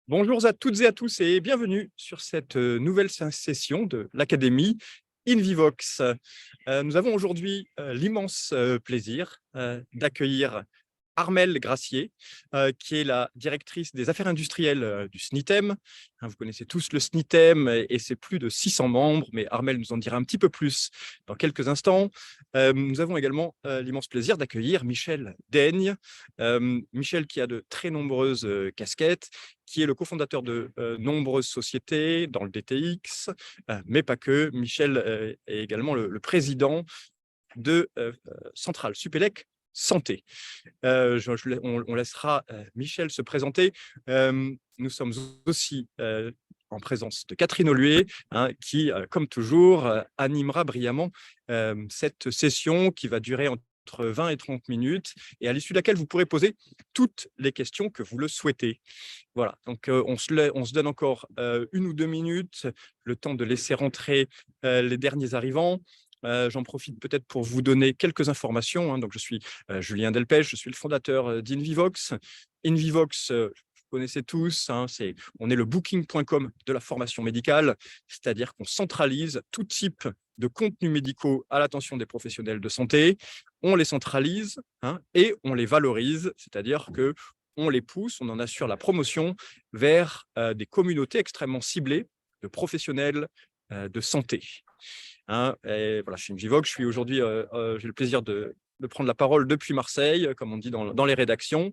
Bonjour à toutes et à tous et bienvenue sur cette nouvelle session de l'Académie InVivox. Nous avons aujourd'hui l'immense plaisir d'accueillir Armelle Gracier, qui est la directrice des affaires industrielles du SNITEM. Hein, vous connaissez tous le SNITEM et c'est plus de 600 membres, mais Armelle nous en dira un petit peu plus dans quelques instants. Nous avons également l'immense plaisir d'accueillir Michel Daigne. Michel qui a de très nombreuses casquettes, qui est le cofondateur de nombreuses sociétés dans le DTX, mais pas que. Michel est également le président de Centrale Supélec Santé. On laissera Michel se présenter. Nous sommes aussi en présence de Catherine Oluet, hein, qui, comme toujours, animera brillamment cette session qui va durer entre 20 et 30 minutes et à l'issue de laquelle vous pourrez poser toutes les questions que vous le souhaitez. Voilà, donc on se donne encore 1 ou 2 minutes, le temps de laisser rentrer les derniers arrivants. J'en profite peut-être pour vous donner quelques informations, hein. Donc, je suis Julien Delpech, je suis le fondateur d'InVivox. InVivox, vous connaissez tous, hein, on est le booking.com de la formation médicale, c'est-à-dire qu'on centralise tout type de contenus médicaux à l'attention des professionnels de santé. On les centralise, hein, et on les valorise, c'est-à-dire que on les pousse, on en assure la promotion vers des communautés extrêmement ciblées de professionnels de santé. Hein, et voilà, chez InVivox, je suis aujourd'hui, j'ai le plaisir de prendre la parole depuis Marseille, comme on dit dans les rédactions.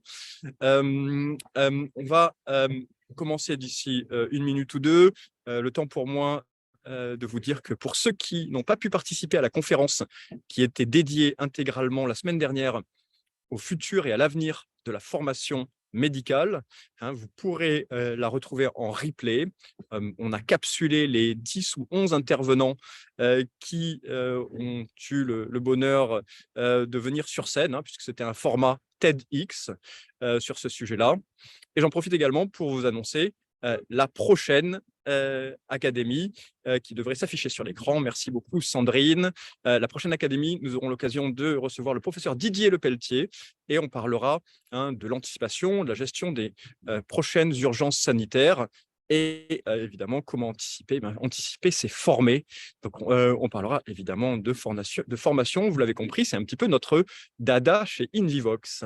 On va commencer d'ici 1 minute ou deux. Le temps pour moi de vous dire que pour ceux qui n'ont pas pu participer à la conférence qui était dédiée intégralement la semaine dernière au futur et à l'avenir de la formation médicale, hein, vous pourrez la retrouver en replay. On a capsulé les 10 ou 11 intervenants qui ont eu le bonheur de venir sur scène, hein, puisque c'était un format TEDx sur ce sujet-là. Et j'en profite également pour vous annoncer la prochaine académie qui devrait s'afficher sur l'écran. Merci beaucoup, Sandrine. La prochaine académie, nous aurons l'occasion de recevoir le professeur Didier Lepelletier et on parlera, hein, de l'anticipation, de la gestion des prochaines urgences sanitaires et évidemment comment anticiper. Anticiper, c'est former. Donc, on parlera évidemment de formation. Vous l'avez compris, c'est un petit peu notre dada chez InVivox.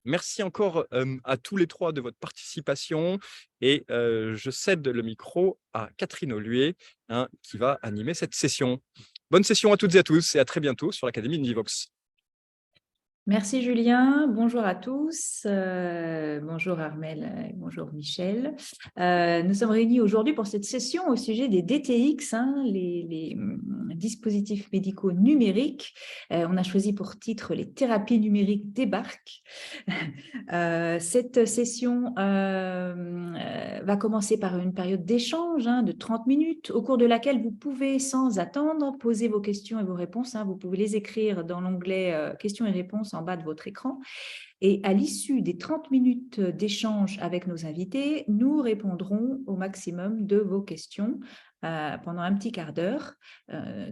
Merci encore à tous les trois de votre participation et je cède le micro à Catherine Oluet, hein, qui va animer cette session. Bonne session à toutes et à tous et à très bientôt sur l'Académie InVivox. Merci Julien, bonjour à tous, bonjour Armelle, bonjour Michel. Nous sommes réunis aujourd'hui pour cette session au sujet des DTX, hein, les dispositifs médicaux numériques. On a choisi pour titre les thérapies numériques débarquent. Cette session va commencer par une période d'échange, hein, de 30 minutes au cours de laquelle vous pouvez sans attendre poser vos questions et vos réponses, hein. Vous pouvez les écrire dans l'onglet questions et réponses en bas de votre écran. Et à l'issue des 30 minutes d'échange avec nos invités, nous répondrons au maximum de vos questions pendant un petit quart d'heure.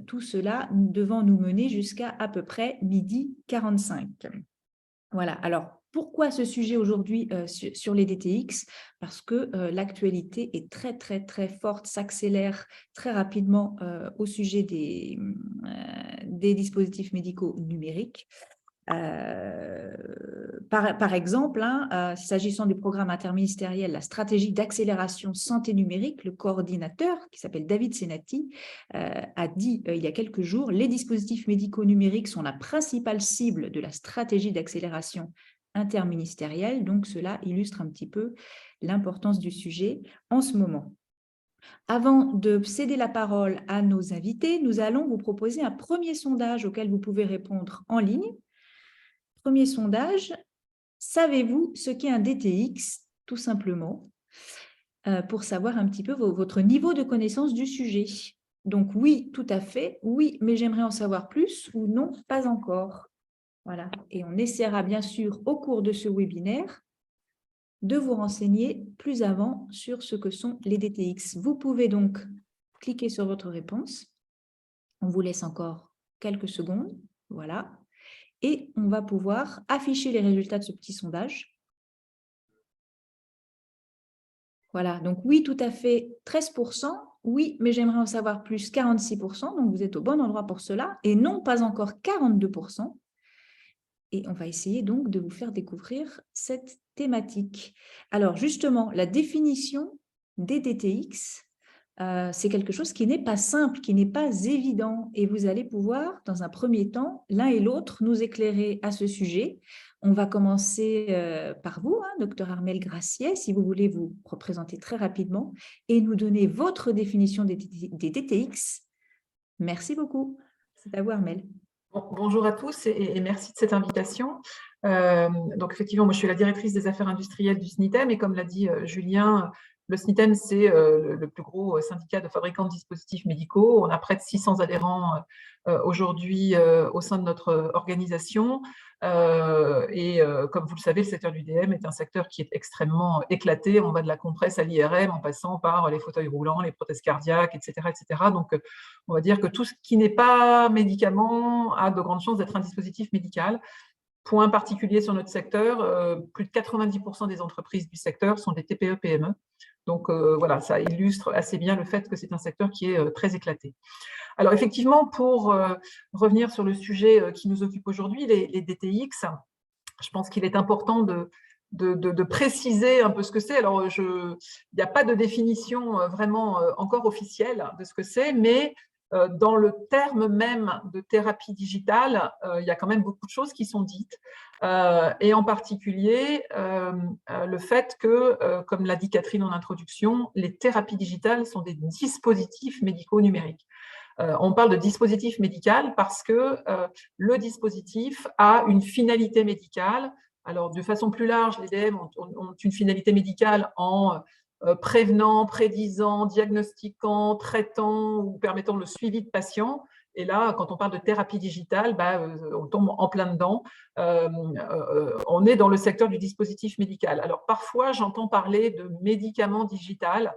Tout cela devant nous mener jusqu'à à peu près 12h45. Voilà, alors pourquoi ce sujet aujourd'hui sur les DTX? Parce que l'actualité est très, très, très forte, s'accélère très rapidement au sujet des dispositifs médicaux numériques. Par exemple, hein, s'agissant du programme interministériel, la stratégie d'accélération santé numérique, le coordinateur, qui s'appelle David Senati, a dit il y a quelques jours, les dispositifs médicaux numériques sont la principale cible de la stratégie d'accélération interministérielle. Donc, cela illustre un petit peu l'importance du sujet en ce moment. Avant de céder la parole à nos invités, nous allons vous proposer un premier sondage auquel vous pouvez répondre en ligne. Premier sondage, savez-vous ce qu'est un DTX, tout simplement, pour savoir un petit peu votre niveau de connaissance du sujet. Donc oui, tout à fait, oui, mais j'aimerais en savoir plus, ou non, pas encore. Voilà, et on essaiera bien sûr au cours de ce webinaire de vous renseigner plus avant sur ce que sont les DTX. Vous pouvez donc cliquer sur votre réponse. On vous laisse encore quelques secondes. Voilà. Et on va pouvoir afficher les résultats de ce petit sondage. Voilà, donc oui, tout à fait, 13%. Oui, mais j'aimerais en savoir plus, 46%. Donc, vous êtes au bon endroit pour cela. Et non, pas encore 42%. Et on va essayer donc de vous faire découvrir cette thématique. Alors, justement, la définition des DTX, c'est quelque chose qui n'est pas simple, qui n'est pas évident. Et vous allez pouvoir, dans un premier temps, l'un et l'autre, nous éclairer à ce sujet. On va commencer par vous, hein, Dr Armelle Graciet, si vous voulez vous représenter très rapidement et nous donner votre définition des DTX. Merci beaucoup. C'est à vous, Armelle. Bonjour à tous et merci de cette invitation. Donc effectivement, moi je suis la directrice des affaires industrielles du SNITEM et comme l'a dit Julien, le SNITEM c'est le plus gros syndicat de fabricants de dispositifs médicaux. On a près de 600 adhérents aujourd'hui au sein de notre organisation. Comme vous le savez, le secteur du DM est un secteur qui est extrêmement éclaté. On va de la compresse à l'IRM en passant par les fauteuils roulants, les prothèses cardiaques, etc. etc. Donc, on va dire que tout ce qui n'est pas médicament a de grandes chances d'être un dispositif médical. Point particulier sur notre secteur, plus de 90% des entreprises du secteur sont des TPE-PME. Donc voilà, ça illustre assez bien le fait que c'est un secteur qui est très éclaté. Alors effectivement, pour revenir sur le sujet qui nous occupe aujourd'hui, les DTX, je pense qu'il est important de préciser un peu ce que c'est. Alors, il n'y a pas de définition vraiment encore officielle de ce que c'est, mais dans le terme même de thérapie digitale, il y a quand même beaucoup de choses qui sont dites. Et en particulier, le fait que, comme l'a dit Catherine en introduction, les thérapies digitales sont des dispositifs médicaux numériques. On parle de dispositif médical parce que le dispositif a une finalité médicale. Alors, de façon plus large, les DM ont une finalité médicale en prévenant, prédisant, diagnostiquant, traitant ou permettant le suivi de patients. Et là, quand on parle de thérapie digitale, on tombe en plein dedans. On est dans le secteur du dispositif médical. Alors, parfois, j'entends parler de médicaments digital.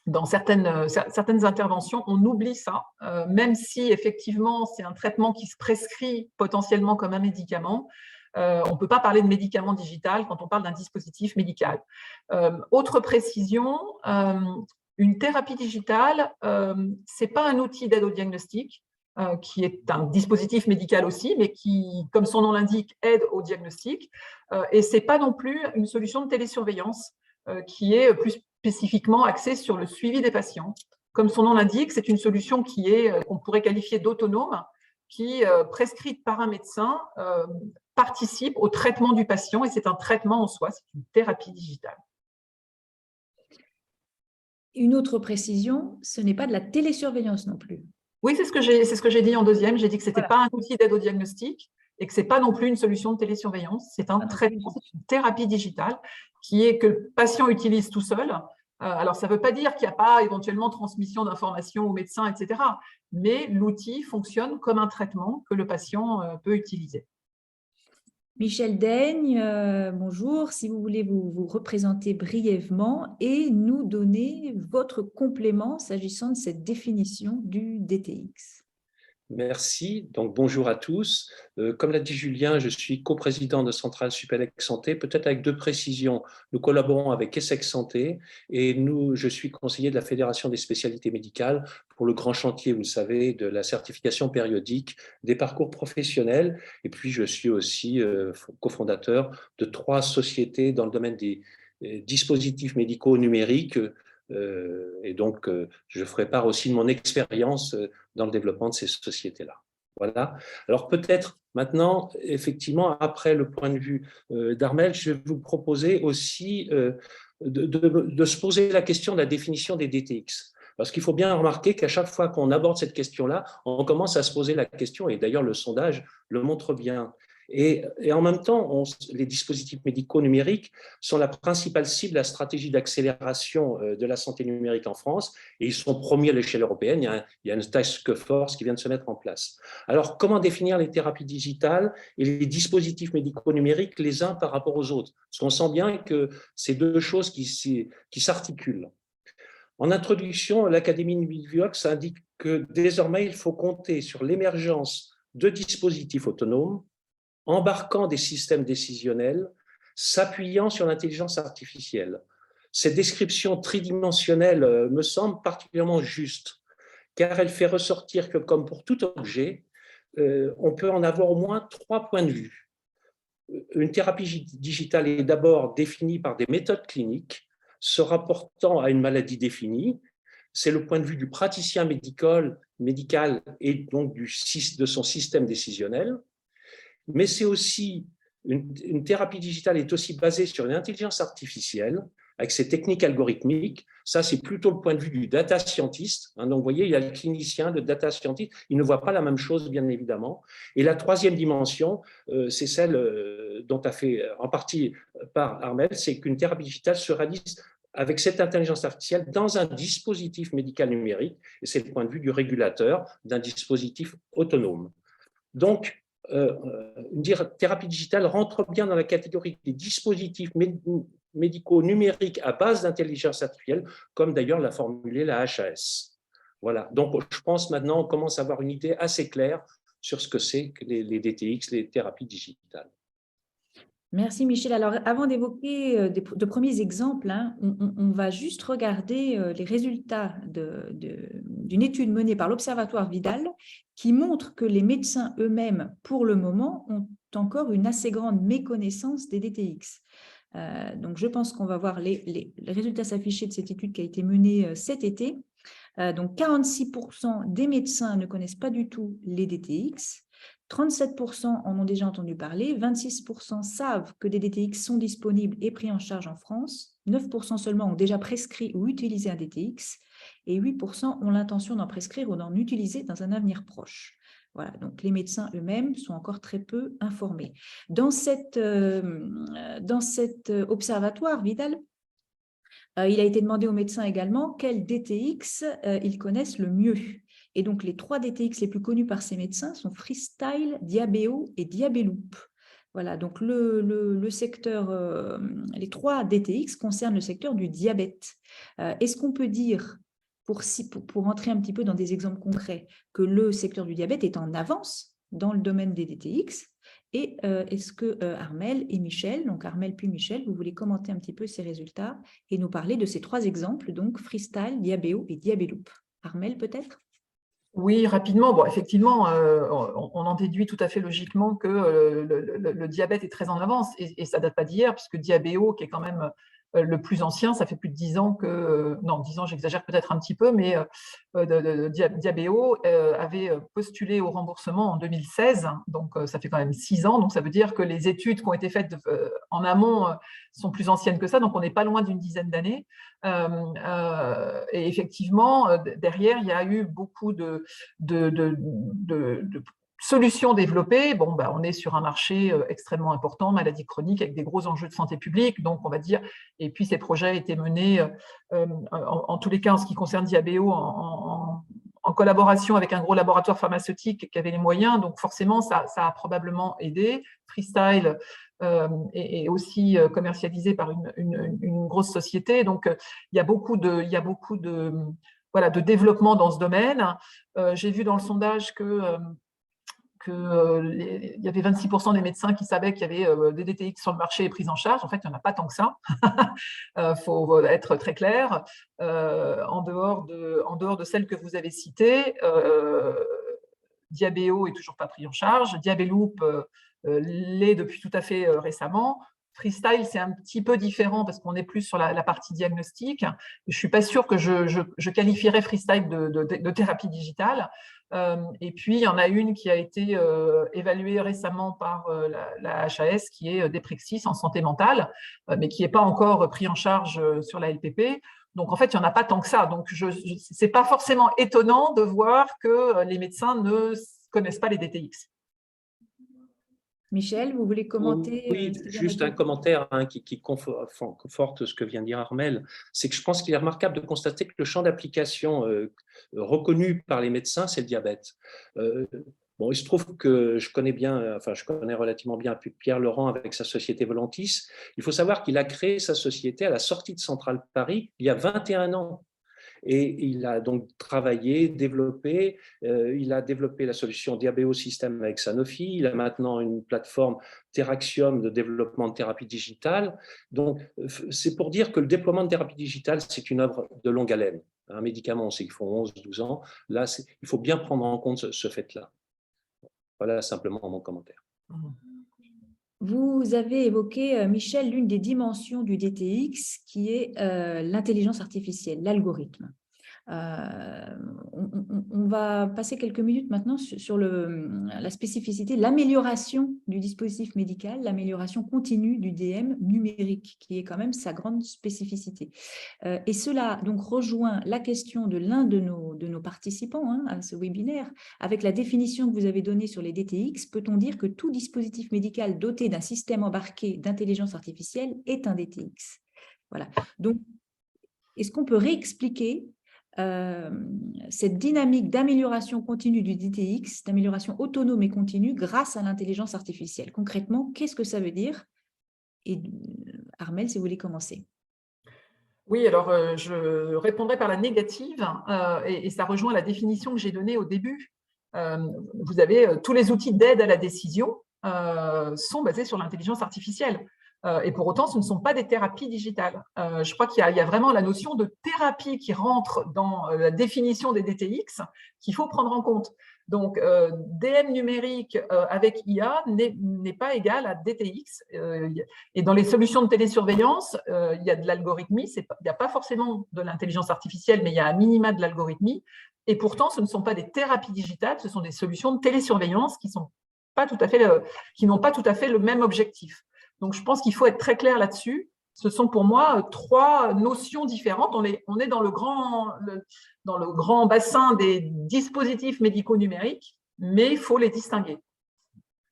Dans certaines interventions, on oublie ça, même si effectivement c'est un traitement qui se prescrit potentiellement comme un médicament. On ne peut pas parler de médicament digital quand on parle d'un dispositif médical. Autre précision, une thérapie digitale, ce n'est pas un outil d'aide au diagnostic, qui est un dispositif médical aussi, mais qui, comme son nom l'indique, aide au diagnostic. Et ce n'est pas non plus une solution de télésurveillance qui est plus spécifiquement axée sur le suivi des patients. Comme son nom l'indique, c'est une solution qu'on pourrait qualifier d'autonome, qui, prescrite par un médecin, participe au traitement du patient et c'est un traitement en soi, c'est une thérapie digitale. Une autre précision, ce n'est pas de la télésurveillance non plus. Oui, c'est ce que j'ai dit en deuxième. J'ai dit que ce n'était pas un outil d'aide au diagnostic et que ce n'est pas non plus une solution de télésurveillance. C'est un traitement, c'est une thérapie digitale que le patient utilise tout seul. Alors, ça ne veut pas dire qu'il n'y a pas éventuellement transmission d'informations au médecin, etc. Mais l'outil fonctionne comme un traitement que le patient peut utiliser. Michel Daigne, bonjour. Si vous voulez vous représenter brièvement et nous donner votre complément s'agissant de cette définition du DTX. Merci. Donc, bonjour à tous. Comme l'a dit Julien, je suis coprésident de Centrale Supélec Santé, peut-être avec deux précisions. Nous collaborons avec Essex Santé et je suis conseiller de la Fédération des spécialités médicales pour le grand chantier, vous le savez, de la certification périodique des parcours professionnels. Et puis, je suis aussi cofondateur de 3 sociétés dans le domaine des dispositifs médicaux numériques. Et donc, je ferai part aussi de mon expérience dans le développement de ces sociétés-là. Voilà. Alors peut-être maintenant, effectivement, après le point de vue d'Armelle, je vais vous proposer aussi de se poser la question de la définition des DTX. Parce qu'il faut bien remarquer qu'à chaque fois qu'on aborde cette question-là, on commence à se poser la question, et d'ailleurs le sondage le montre bien. Et en même temps, les dispositifs médicaux numériques sont la principale cible de la stratégie d'accélération de la santé numérique en France, et ils sont promis à l'échelle européenne. Il y a une task force qui vient de se mettre en place. Alors, comment définir les thérapies digitales et les dispositifs médicaux numériques les uns par rapport aux autres? Parce qu'on sent bien que c'est deux choses qui s'articulent. En introduction, l'Académie Invivox indique que désormais, il faut compter sur l'émergence de dispositifs autonomes embarquant des systèmes décisionnels, s'appuyant sur l'intelligence artificielle. Cette description tridimensionnelle me semble particulièrement juste, car elle fait ressortir que, comme pour tout objet, on peut en avoir au moins 3 points de vue. Une thérapie digitale est d'abord définie par des méthodes cliniques se rapportant à une maladie définie. C'est le point de vue du praticien médical et donc de son système décisionnel. Mais c'est aussi, une thérapie digitale est aussi basée sur une intelligence artificielle avec ses techniques algorithmiques. Ça, c'est plutôt le point de vue du data scientist. Donc, vous voyez, il y a le clinicien, le data scientist. Il ne voit pas la même chose, bien évidemment. Et la troisième dimension, c'est celle dont a fait en partie par Armel, c'est qu'une thérapie digitale se réalise avec cette intelligence artificielle dans un dispositif médical numérique. Et c'est le point de vue du régulateur d'un dispositif autonome. Donc, une thérapie digitale rentre bien dans la catégorie des dispositifs médicaux numériques à base d'intelligence artificielle, comme d'ailleurs l'a formulé la HAS. Voilà, donc je pense maintenant on commence à avoir une idée assez claire sur ce que c'est que les DTX, les thérapies digitales. Merci Michel. Alors, avant d'évoquer de premiers exemples, on va juste regarder les résultats d'une étude menée par l'Observatoire Vidal qui montre que les médecins eux-mêmes, pour le moment, ont encore une assez grande méconnaissance des DTX. Donc, je pense qu'on va voir les résultats s'afficher de cette étude qui a été menée cet été. Donc, 46% des médecins ne connaissent pas du tout les DTX. 37% en ont déjà entendu parler, 26% savent que des DTX sont disponibles et pris en charge en France, 9% seulement ont déjà prescrit ou utilisé un DTX et 8% ont l'intention d'en prescrire ou d'en utiliser dans un avenir proche. Voilà, donc les médecins eux-mêmes sont encore très peu informés. Dans cet observatoire, Vidal, il a été demandé aux médecins également quels DTX ils connaissent le mieux. Et donc, les 3 DTX les plus connus par ces médecins sont Freestyle, Diabeo et Diabeloop. Voilà, donc le secteur, les 3 DTX concernent le secteur du diabète. Est-ce qu'on peut dire, pour entrer un petit peu dans des exemples concrets, que le secteur du diabète est en avance dans le domaine des DTX? Et est-ce que Armel et Michel, donc Armel puis Michel, vous voulez commenter un petit peu ces résultats et nous parler de ces 3 exemples, donc Freestyle, Diabeo et Diabeloop? Armel, peut-être? Oui, rapidement. Bon, effectivement, on en déduit tout à fait logiquement que le diabète est très en avance et ça date pas d'hier, puisque Diabeo, qui est quand même le plus ancien, ça fait plus de 10 ans que… Non, 10 ans, j'exagère peut-être un petit peu, mais Diabeo avait postulé au remboursement en 2016, donc ça fait quand même 6 ans, donc ça veut dire que les études qui ont été faites en amont sont plus anciennes que ça, donc on n'est pas loin d'une dizaine d'années. Et effectivement, derrière, il y a eu beaucoup de solutions développées. Bon, on est sur un marché extrêmement important, maladie chronique, avec des gros enjeux de santé publique, donc on va dire, et puis ces projets étaient menés, en tous les cas en ce qui concerne Diabeo, en collaboration avec un gros laboratoire pharmaceutique qui avait les moyens, donc forcément ça a probablement aidé. Freestyle est aussi commercialisé par une grosse société, donc il y a beaucoup de développement dans ce domaine. J'ai vu dans le sondage il y avait 26% des médecins qui savaient qu'il y avait des DTX sur le marché et pris en charge. En fait, il n'y en a pas tant que ça. Faut être très clair. En dehors de celles que vous avez citées, Diabeo est toujours pas pris en charge. Diabeloop l'est depuis tout à fait récemment. Freestyle, c'est un petit peu différent parce qu'on est plus sur la partie diagnostic. Je ne suis pas sûre que je qualifierais Freestyle de thérapie digitale. Et puis, il y en a une qui a été évaluée récemment par la HAS, qui est Deprexis en santé mentale, mais qui n'est pas encore pris en charge sur la LPP. Donc, en fait, il n'y en a pas tant que ça. Donc, ce n'est pas forcément étonnant de voir que les médecins ne connaissent pas les DTX. Michel, vous voulez commenter? Oui, juste un commentaire qui conforte ce que vient de dire Armel. C'est que je pense qu'il est remarquable de constater que le champ d'application reconnu par les médecins, c'est le diabète. Bon, il se trouve que je connais relativement bien Pierre Laurent avec sa société Volantis. Il faut savoir qu'il a créé sa société à la sortie de Centrale Paris il y a 21 ans. Et il a donc travaillé, développé, il a développé la solution Diabeo System avec Sanofi, il a maintenant une plateforme Teraxium de développement de thérapie digitale. Donc, c'est pour dire que le déploiement de thérapie digitale, c'est une œuvre de longue haleine. Un médicament, on sait qu'il faut 11, 12 ans. Là, il faut bien prendre en compte ce fait-là. Voilà simplement mon commentaire. Vous avez évoqué, Michel, l'une des dimensions du DTX qui est l'intelligence artificielle, l'algorithme. On va passer quelques minutes maintenant sur la spécificité, l'amélioration du dispositif médical, l'amélioration continue du DM numérique, qui est quand même sa grande spécificité. Et cela donc rejoint la question de l'un de nos participants à ce webinaire. Avec la définition que vous avez donnée sur les DTX, peut-on dire que tout dispositif médical doté d'un système embarqué d'intelligence artificielle est un DTX? Voilà. Donc, est-ce qu'on peut réexpliquer cette dynamique d'amélioration continue du DTX, d'amélioration autonome et continue grâce à l'intelligence artificielle? Concrètement, qu'est-ce que ça veut dire? Et Armelle, si vous voulez commencer. Oui, alors je répondrai par la négative et ça rejoint la définition que j'ai donnée au début. Vous avez tous les outils d'aide à la décision sont basés sur l'intelligence artificielle. Et pour autant, ce ne sont pas des thérapies digitales. Je crois qu'il y a vraiment la notion de thérapie qui rentre dans la définition des DTX qu'il faut prendre en compte. Donc, DM numérique avec IA n'est pas égal à DTX. Et dans les solutions de télésurveillance, il y a de l'algorithmie. Il n'y a pas forcément de l'intelligence artificielle, mais il y a un minima de l'algorithmie. Et pourtant, ce ne sont pas des thérapies digitales, ce sont des solutions de télésurveillance qui n'ont pas tout à fait le même objectif. Donc, je pense qu'il faut être très clair là-dessus. Ce sont pour moi trois notions différentes. On est dans le grand bassin des dispositifs médicaux numériques, mais il faut les distinguer.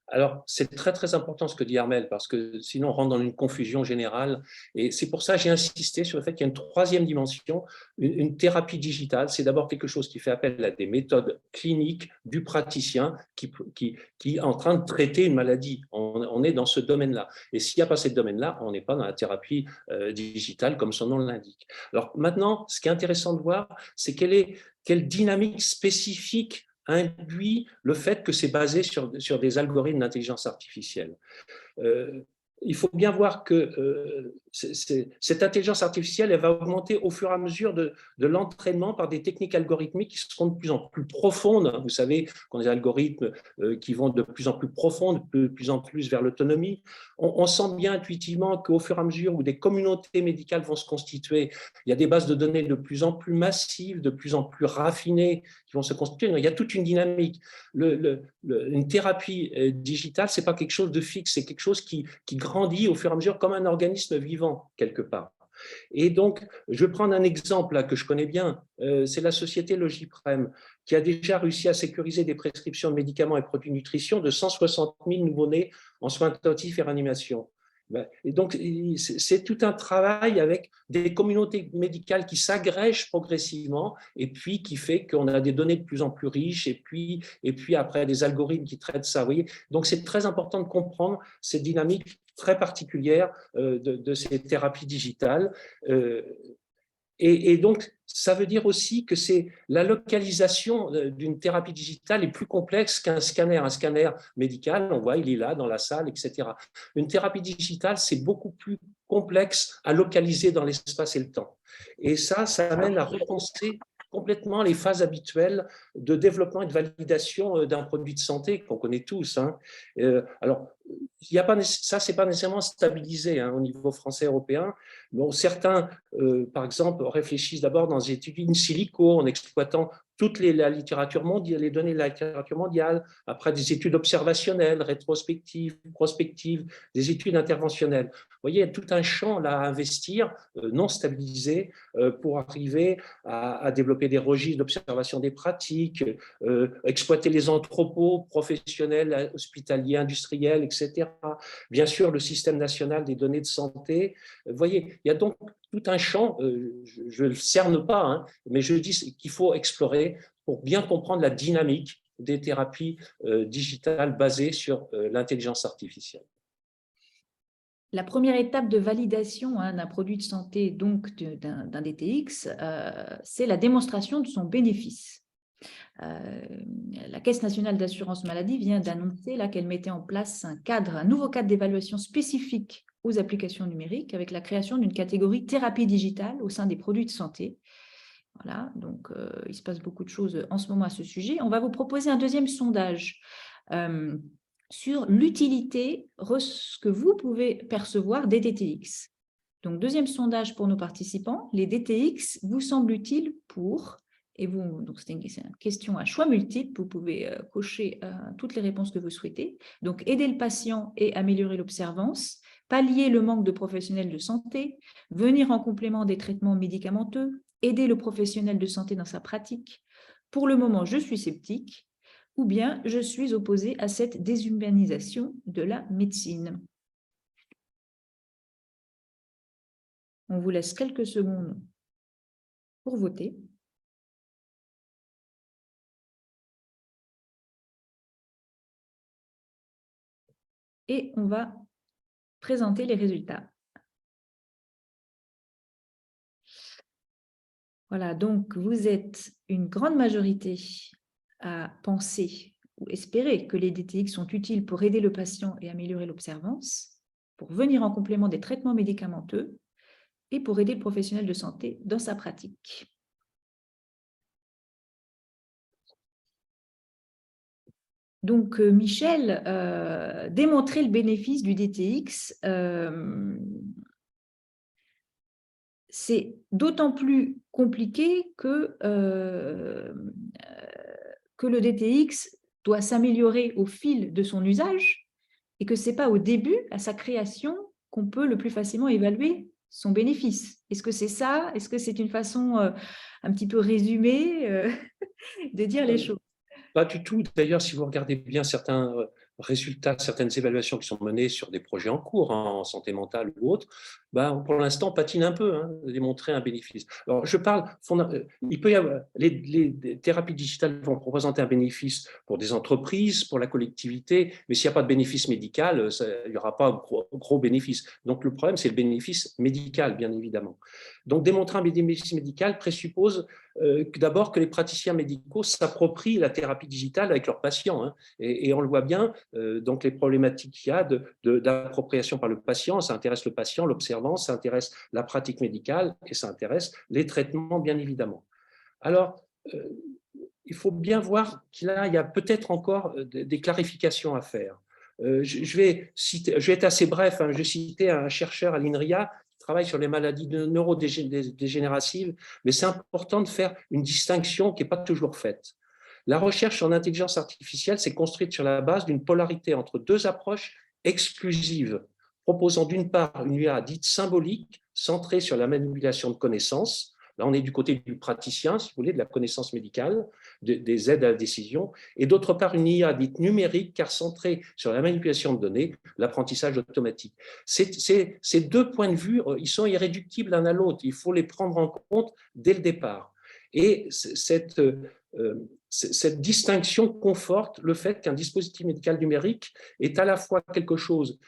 Alors, c'est très, très important ce que dit Armelle, parce que sinon, on rentre dans une confusion générale. Et c'est pour ça que j'ai insisté sur le fait qu'il y a une troisième dimension, une thérapie digitale. C'est d'abord quelque chose qui fait appel à des méthodes cliniques du praticien qui est en train de traiter une maladie. On est dans ce domaine-là. Et s'il n'y a pas ce domaine-là, on n'est pas dans la thérapie digitale, comme son nom l'indique. Alors maintenant, ce qui est intéressant de voir, c'est quelle dynamique spécifique induit le fait que c'est basé sur des algorithmes d'intelligence artificielle. Il faut bien voir que cette intelligence artificielle, elle va augmenter au fur et à mesure de l'entraînement par des techniques algorithmiques qui seront de plus en plus profondes. Vous savez qu'on a des algorithmes qui vont de plus en plus profondes, de plus en plus vers l'autonomie. On sent bien intuitivement qu'au fur et à mesure où des communautés médicales vont se constituer, il y a des bases de données de plus en plus massives, de plus en plus raffinées qui vont se constituer. Il y a toute une dynamique. Une thérapie digitale, ce n'est pas quelque chose de fixe, c'est quelque chose qui grandit au fur et à mesure comme un organisme vivant, quelque part. Et donc, je vais prendre un exemple là, que je connais bien, c'est la société Logiprem, qui a déjà réussi à sécuriser des prescriptions de médicaments et produits de nutrition de 160 000 nouveau-nés en soins intensifs et réanimation. Et donc, c'est tout un travail avec des communautés médicales qui s'agrègent progressivement et puis qui fait qu'on a des données de plus en plus riches et puis après des algorithmes qui traitent ça. Vous voyez, donc, c'est très important de comprendre cette dynamique très particulière de ces thérapies digitales. Et donc, ça veut dire aussi que la localisation d'une thérapie digitale est plus complexe qu'un scanner. Un scanner médical, on voit, il est là dans la salle, etc. Une thérapie digitale, c'est beaucoup plus complexe à localiser dans l'espace et le temps. Et ça amène à repenser complètement les phases habituelles de développement et de validation d'un produit de santé qu'on connaît tous. Alors, ça, ce n'est pas nécessairement stabilisé au niveau français et européen. Bon, certains, par exemple, réfléchissent d'abord dans des études in silico, en exploitant toute la littérature mondiale, les données de la littérature mondiale, après des études observationnelles, rétrospectives, prospectives, des études interventionnelles. Vous voyez, il y a tout un champ là à investir, non stabilisé, pour arriver à développer des registres d'observation des pratiques, exploiter les entrepôts professionnels, hospitaliers, industriels, etc. Bien sûr, le système national des données de santé. Vous voyez, il y a donc tout un champ, je ne le cerne pas, mais je dis qu'il faut explorer pour bien comprendre la dynamique des thérapies digitales basées sur l'intelligence artificielle. La première étape de validation d'un produit de santé, donc d'un DTX, c'est la démonstration de son bénéfice. La Caisse nationale d'assurance maladie vient d'annoncer qu'elle mettait en place un nouveau cadre d'évaluation spécifique aux applications numériques avec la création d'une catégorie thérapie digitale au sein des produits de santé. Voilà, donc il se passe beaucoup de choses en ce moment à ce sujet. On va vous proposer un deuxième sondage sur l'utilité que vous pouvez percevoir des DTX. Donc, deuxième sondage pour nos participants, les DTX vous semblent utiles pour, et vous, donc c'est une question à choix multiple, vous pouvez cocher toutes les réponses que vous souhaitez. Donc, aider le patient et améliorer l'observance, pallier le manque de professionnels de santé, venir en complément des traitements médicamenteux, aider le professionnel de santé dans sa pratique. Pour le moment, je suis sceptique, ou bien je suis opposé à cette déshumanisation de la médecine. On vous laisse quelques secondes pour voter. Et on va présenter les résultats. Voilà, donc vous êtes une grande majorité à penser ou espérer que les DTX sont utiles pour aider le patient et améliorer l'observance, pour venir en complément des traitements médicamenteux et pour aider le professionnel de santé dans sa pratique. Donc, Michel, démontrer le bénéfice du DTX, c'est d'autant plus compliqué que le DTX doit s'améliorer au fil de son usage et que ce n'est pas au début, à sa création, qu'on peut le plus facilement évaluer son bénéfice. Est-ce que c'est ça? Est-ce que c'est une façon un petit peu résumée de dire les choses? Pas du tout. D'ailleurs, si vous regardez bien certains résultats, certaines évaluations qui sont menées sur des projets en cours, en santé mentale ou autre, pour l'instant, on patine un peu, de démontrer un bénéfice. Alors, je parle, il peut y avoir, les thérapies digitales vont représenter un bénéfice pour des entreprises, pour la collectivité, mais s'il n'y a pas de bénéfice médical, il n'y aura pas de gros bénéfice. Donc, le problème, c'est le bénéfice médical, bien évidemment. Donc, démontrer un bénéfice médical présuppose d'abord que les praticiens médicaux s'approprient la thérapie digitale avec leurs patients. Et on le voit bien, donc les problématiques qu'il y a d'appropriation par le patient, ça intéresse le patient, l'observance, ça intéresse la pratique médicale et ça intéresse les traitements, bien évidemment. Alors, il faut bien voir qu'il y a peut-être encore des clarifications à faire. Je vais être assez bref, je vais citer un chercheur à l'INRIA qui travaille sur les maladies neurodégénératives, mais c'est important de faire une distinction qui n'est pas toujours faite. La recherche en intelligence artificielle s'est construite sur la base d'une polarité entre deux approches exclusives, proposant d'une part une IA dite symbolique, centrée sur la manipulation de connaissances. Là, on est du côté du praticien, si vous voulez, de la connaissance médicale, des aides à la décision, et d'autre part une IA dite numérique, car centrée sur la manipulation de données, l'apprentissage automatique. Ces deux points de vue, ils sont irréductibles l'un à l'autre, il faut les prendre en compte dès le départ. Et cette distinction conforte le fait qu'un dispositif médical numérique est à la fois quelque chose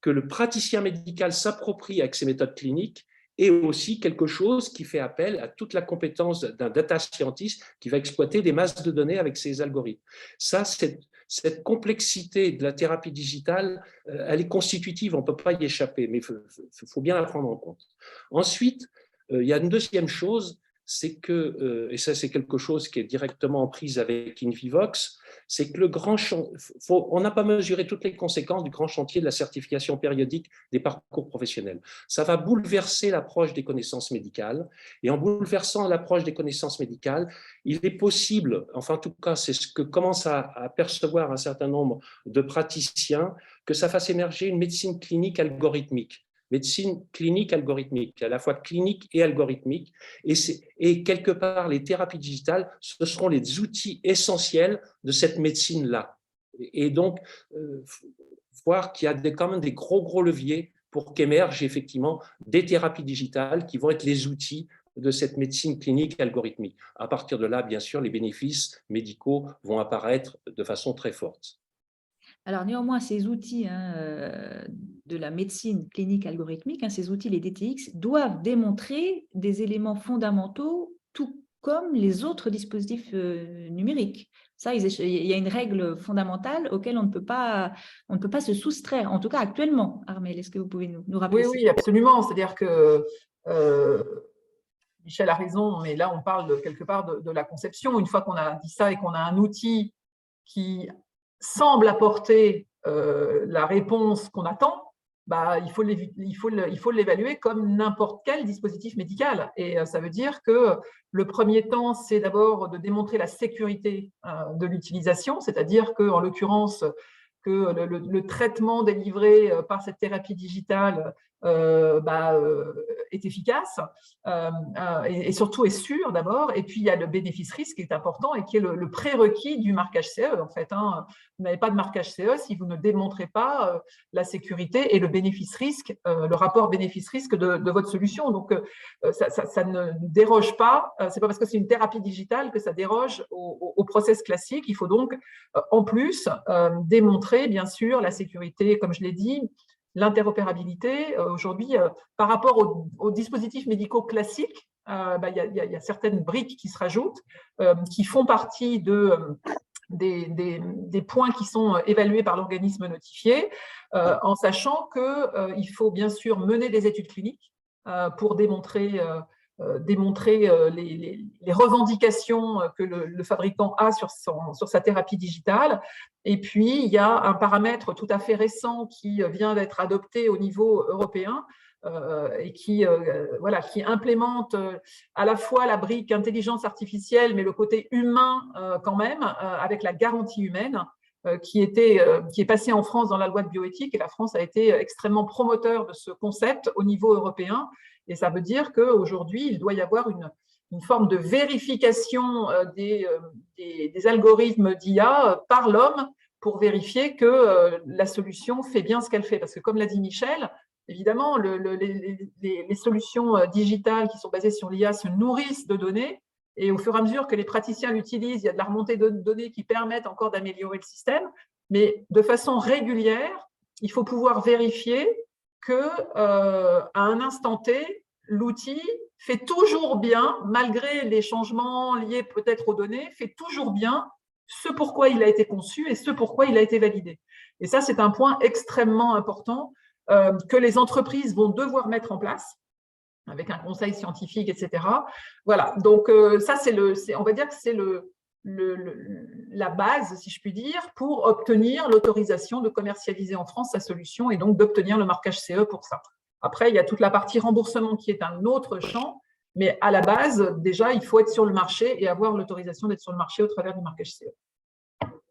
que le praticien médical s'approprie avec ses méthodes cliniques et aussi quelque chose qui fait appel à toute la compétence d'un data scientist qui va exploiter des masses de données avec ses algorithmes. Ça, cette complexité de la thérapie digitale, elle est constitutive, on ne peut pas y échapper, mais il faut bien la prendre en compte. Ensuite, il y a une deuxième chose, c'est que, et ça c'est quelque chose qui est directement en prise avec InVivox, c'est que on n'a pas mesuré toutes les conséquences du grand chantier de la certification périodique des parcours professionnels. Ça va bouleverser l'approche des connaissances médicales, et en bouleversant l'approche des connaissances médicales, il est possible, enfin en tout cas c'est ce que commence à percevoir un certain nombre de praticiens, que ça fasse émerger une médecine clinique algorithmique. Médecine clinique algorithmique, à la fois clinique et algorithmique. Et quelque part, les thérapies digitales, ce seront les outils essentiels de cette médecine-là. Et donc, voir qu'il y a quand même des gros leviers pour qu'émergent effectivement des thérapies digitales qui vont être les outils de cette médecine clinique algorithmique. À partir de là, bien sûr, les bénéfices médicaux vont apparaître de façon très forte. Alors néanmoins, ces outils de la médecine clinique algorithmique, ces outils, les DTX, doivent démontrer des éléments fondamentaux, tout comme les autres dispositifs numériques. Ça, il y a une règle fondamentale auquel on ne peut pas se soustraire, en tout cas actuellement. Armelle, est-ce que vous pouvez nous rappeler ça? Oui, absolument. C'est-à-dire que Michel a raison, mais là, on parle quelque part de la conception. Une fois qu'on a dit ça et qu'on a un outil qui semble apporter la réponse qu'on attend, il faut l'évaluer comme n'importe quel dispositif médical. Et ça veut dire que le premier temps, c'est d'abord de démontrer la sécurité de l'utilisation, c'est-à-dire qu'en l'occurrence, que le traitement délivré par cette thérapie digitale est efficace et surtout est sûr d'abord. Et puis, il y a le bénéfice-risque qui est important et qui est le prérequis du marquage CE. En fait, vous n'avez pas de marquage CE si vous ne démontrez pas la sécurité et le bénéfice-risque, le rapport bénéfice-risque de votre solution. Donc, ça ne déroge pas. Ce n'est pas parce que c'est une thérapie digitale que ça déroge au process classique. Il faut donc, en plus, démontrer, bien sûr, la sécurité, comme je l'ai dit, l'interopérabilité. Aujourd'hui, par rapport aux dispositifs médicaux classiques, il y a certaines briques qui se rajoutent, qui font partie des points qui sont évalués par l'organisme notifié, en sachant qu'il faut bien sûr mener des études cliniques pour démontrer les revendications que le fabricant a sur sa thérapie digitale. Et puis, il y a un paramètre tout à fait récent qui vient d'être adopté au niveau européen et qui implémente à la fois la brique intelligence artificielle, mais le côté humain quand même, avec la garantie humaine, qui est passé en France dans la loi de bioéthique, et la France a été extrêmement promoteur de ce concept au niveau européen. Et ça veut dire qu'aujourd'hui, il doit y avoir une forme de vérification des algorithmes d'IA par l'homme pour vérifier que la solution fait bien ce qu'elle fait. Parce que comme l'a dit Michel, évidemment, les solutions digitales qui sont basées sur l'IA se nourrissent de données. Et au fur et à mesure que les praticiens l'utilisent, il y a de la remontée de données qui permettent encore d'améliorer le système. Mais de façon régulière, il faut pouvoir vérifier qu'à un instant T, l'outil fait toujours bien, malgré les changements liés peut-être aux données, fait toujours bien ce pourquoi il a été conçu et ce pourquoi il a été validé. Et ça, c'est un point extrêmement important que les entreprises vont devoir mettre en place avec un conseil scientifique, etc. Voilà, donc ça, on va dire que c'est la base, si je puis dire, pour obtenir l'autorisation de commercialiser en France sa solution et donc d'obtenir le marquage CE pour ça. Après, il y a toute la partie remboursement qui est un autre champ, mais à la base, déjà, il faut être sur le marché et avoir l'autorisation d'être sur le marché au travers du marquage CE.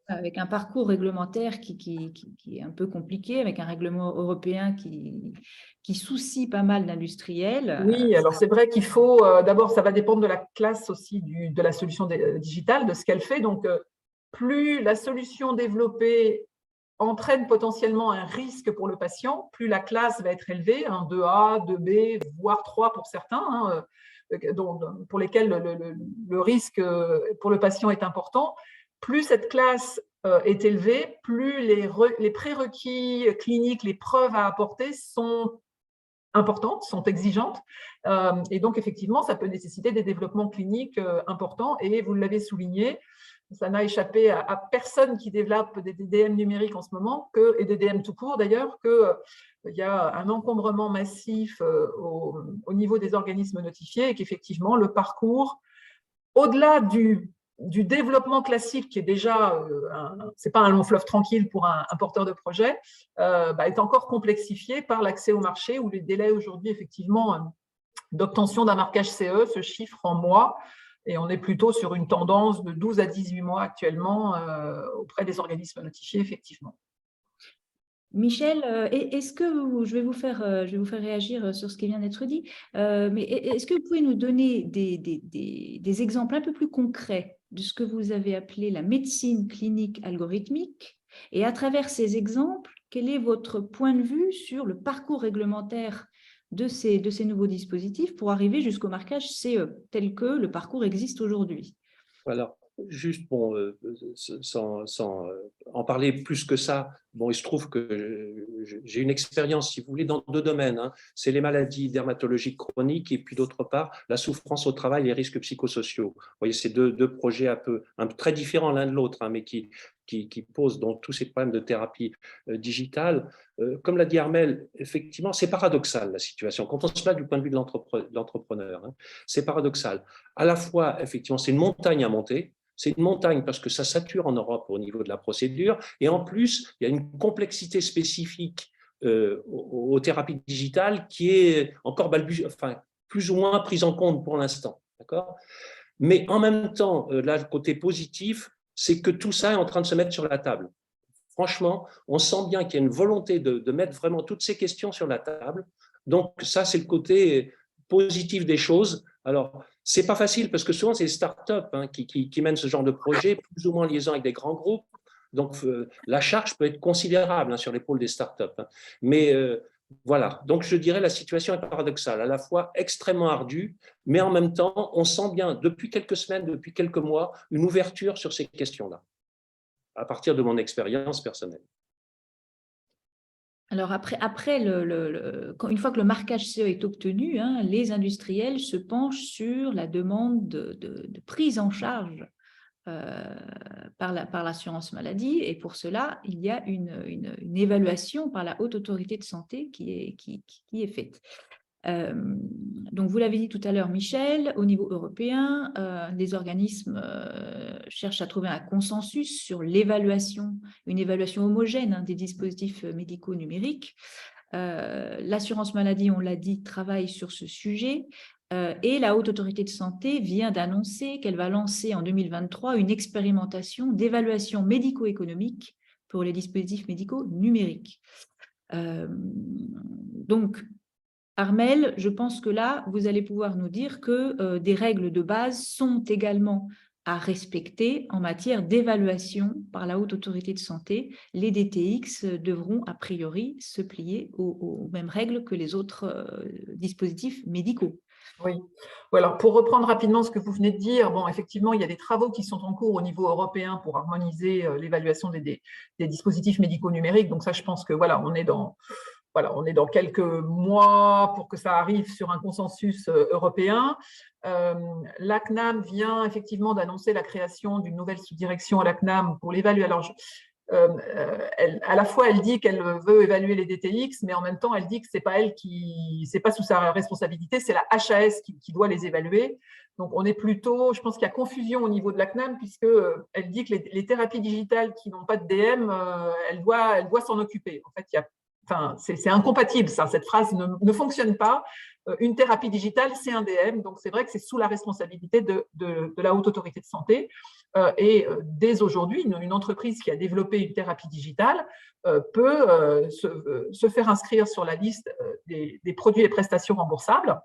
Avec un parcours réglementaire qui est un peu compliqué, avec un règlement européen qui soucie pas mal d'industriels. Oui, alors c'est vrai qu'il faut, d'abord, ça va dépendre de la classe aussi de la solution digitale, de ce qu'elle fait. Donc, plus la solution développée entraîne potentiellement un risque pour le patient, plus la classe va être élevée, 2A, 2B, voire 3 pour certains, pour lesquels le risque pour le patient est important. Plus cette classe est élevée, plus les prérequis cliniques, les preuves à apporter sont importantes, sont exigeantes. Et donc, effectivement, ça peut nécessiter des développements cliniques importants. Et vous l'avez souligné, ça n'a échappé à personne qui développe des DDM numériques en ce moment, et des DM tout court d'ailleurs, qu'il y a un encombrement massif au niveau des organismes notifiés et qu'effectivement, le parcours, au-delà du développement classique, qui est déjà, ce n'est pas un long fleuve tranquille pour un porteur de projet, est encore complexifié par l'accès au marché, où les délais aujourd'hui, effectivement, d'obtention d'un marquage CE se chiffrent en mois, et on est plutôt sur une tendance de 12 à 18 mois actuellement auprès des organismes notifiés, effectivement. Michel, est-ce que je vais vous faire réagir sur ce qui vient d'être dit, mais est-ce que vous pouvez nous donner des exemples un peu plus concrets de ce que vous avez appelé la médecine clinique algorithmique, et à travers ces exemples, quel est votre point de vue sur le parcours réglementaire de ces nouveaux dispositifs pour arriver jusqu'au marquage CE, tel que le parcours existe aujourd'hui? Voilà. Juste, sans en parler plus que ça. Bon, il se trouve que j'ai une expérience, si vous voulez, dans 2 domaines. Hein. C'est les maladies dermatologiques chroniques et puis d'autre part, la souffrance au travail et les risques psychosociaux. Vous voyez, c'est deux projets un peu très différents l'un de l'autre, hein, mais qui posent donc tous ces problèmes de thérapie digitale. Comme l'a dit Armelle, effectivement, c'est paradoxal la situation. Quand on se place du point de vue de l'entrepreneur, hein, c'est paradoxal. À la fois, effectivement, c'est une montagne à monter. C'est une montagne parce que ça sature en Europe au niveau de la procédure. Et en plus, il y a une complexité spécifique aux thérapies digitales qui est encore plus ou moins prise en compte pour l'instant. D'accord ? Mais en même temps, là, le côté positif, c'est que tout ça est en train de se mettre sur la table. Franchement, on sent bien qu'il y a une volonté de mettre vraiment toutes ces questions sur la table. Donc ça, c'est le côté positif des choses. Alors, c'est pas facile parce que souvent, c'est les startups hein, qui mènent ce genre de projet, plus ou moins en liaison avec des grands groupes. Donc, la charge peut être considérable hein, sur l'épaule des startups. Hein. Mais voilà, donc je dirais la situation est paradoxale, à la fois extrêmement ardue, mais en même temps, on sent bien depuis quelques semaines, depuis quelques mois, une ouverture sur ces questions-là, à partir de mon expérience personnelle. Alors après une fois que le marquage CE est obtenu, hein, les industriels se penchent sur la demande de prise en charge par l'assurance maladie, et pour cela, il y a une évaluation par la Haute Autorité de Santé qui est faite. Donc, vous l'avez dit tout à l'heure, Michel, au niveau européen, les organismes cherchent à trouver un consensus sur l'évaluation, une évaluation homogène hein, des dispositifs médicaux numériques. L'assurance maladie, on l'a dit, travaille sur ce sujet et la Haute Autorité de Santé vient d'annoncer qu'elle va lancer en 2023 une expérimentation d'évaluation médico-économique pour les dispositifs médicaux numériques. Donc, Armelle, je pense que là, vous allez pouvoir nous dire que des règles de base sont également à respecter en matière d'évaluation par la Haute Autorité de Santé. Les DTX devront a priori se plier aux mêmes règles que les autres dispositifs médicaux. Oui. Alors, pour reprendre rapidement ce que vous venez de dire, bon, effectivement, il y a des travaux qui sont en cours au niveau européen pour harmoniser l'évaluation des dispositifs médicaux numériques. Donc ça, je pense que voilà, on est dans quelques mois pour que ça arrive sur un consensus européen. La CNAM vient effectivement d'annoncer la création d'une nouvelle sous-direction à la CNAM pour l'évaluer. Alors, à la fois, elle dit qu'elle veut évaluer les DTX, mais en même temps, elle dit que c'est pas sous sa responsabilité, c'est la HAS qui doit les évaluer. Donc, on est plutôt, je pense qu'il y a confusion au niveau de la CNAM, puisqu'elle dit que les thérapies digitales qui n'ont pas de DM, elle doit s'en occuper. En fait, c'est incompatible, ça. Cette phrase ne fonctionne pas. Une thérapie digitale, c'est un DM, donc c'est vrai que c'est sous la responsabilité de la Haute Autorité de Santé. Et dès aujourd'hui, une entreprise qui a développé une thérapie digitale peut se faire inscrire sur la liste des produits et prestations remboursables.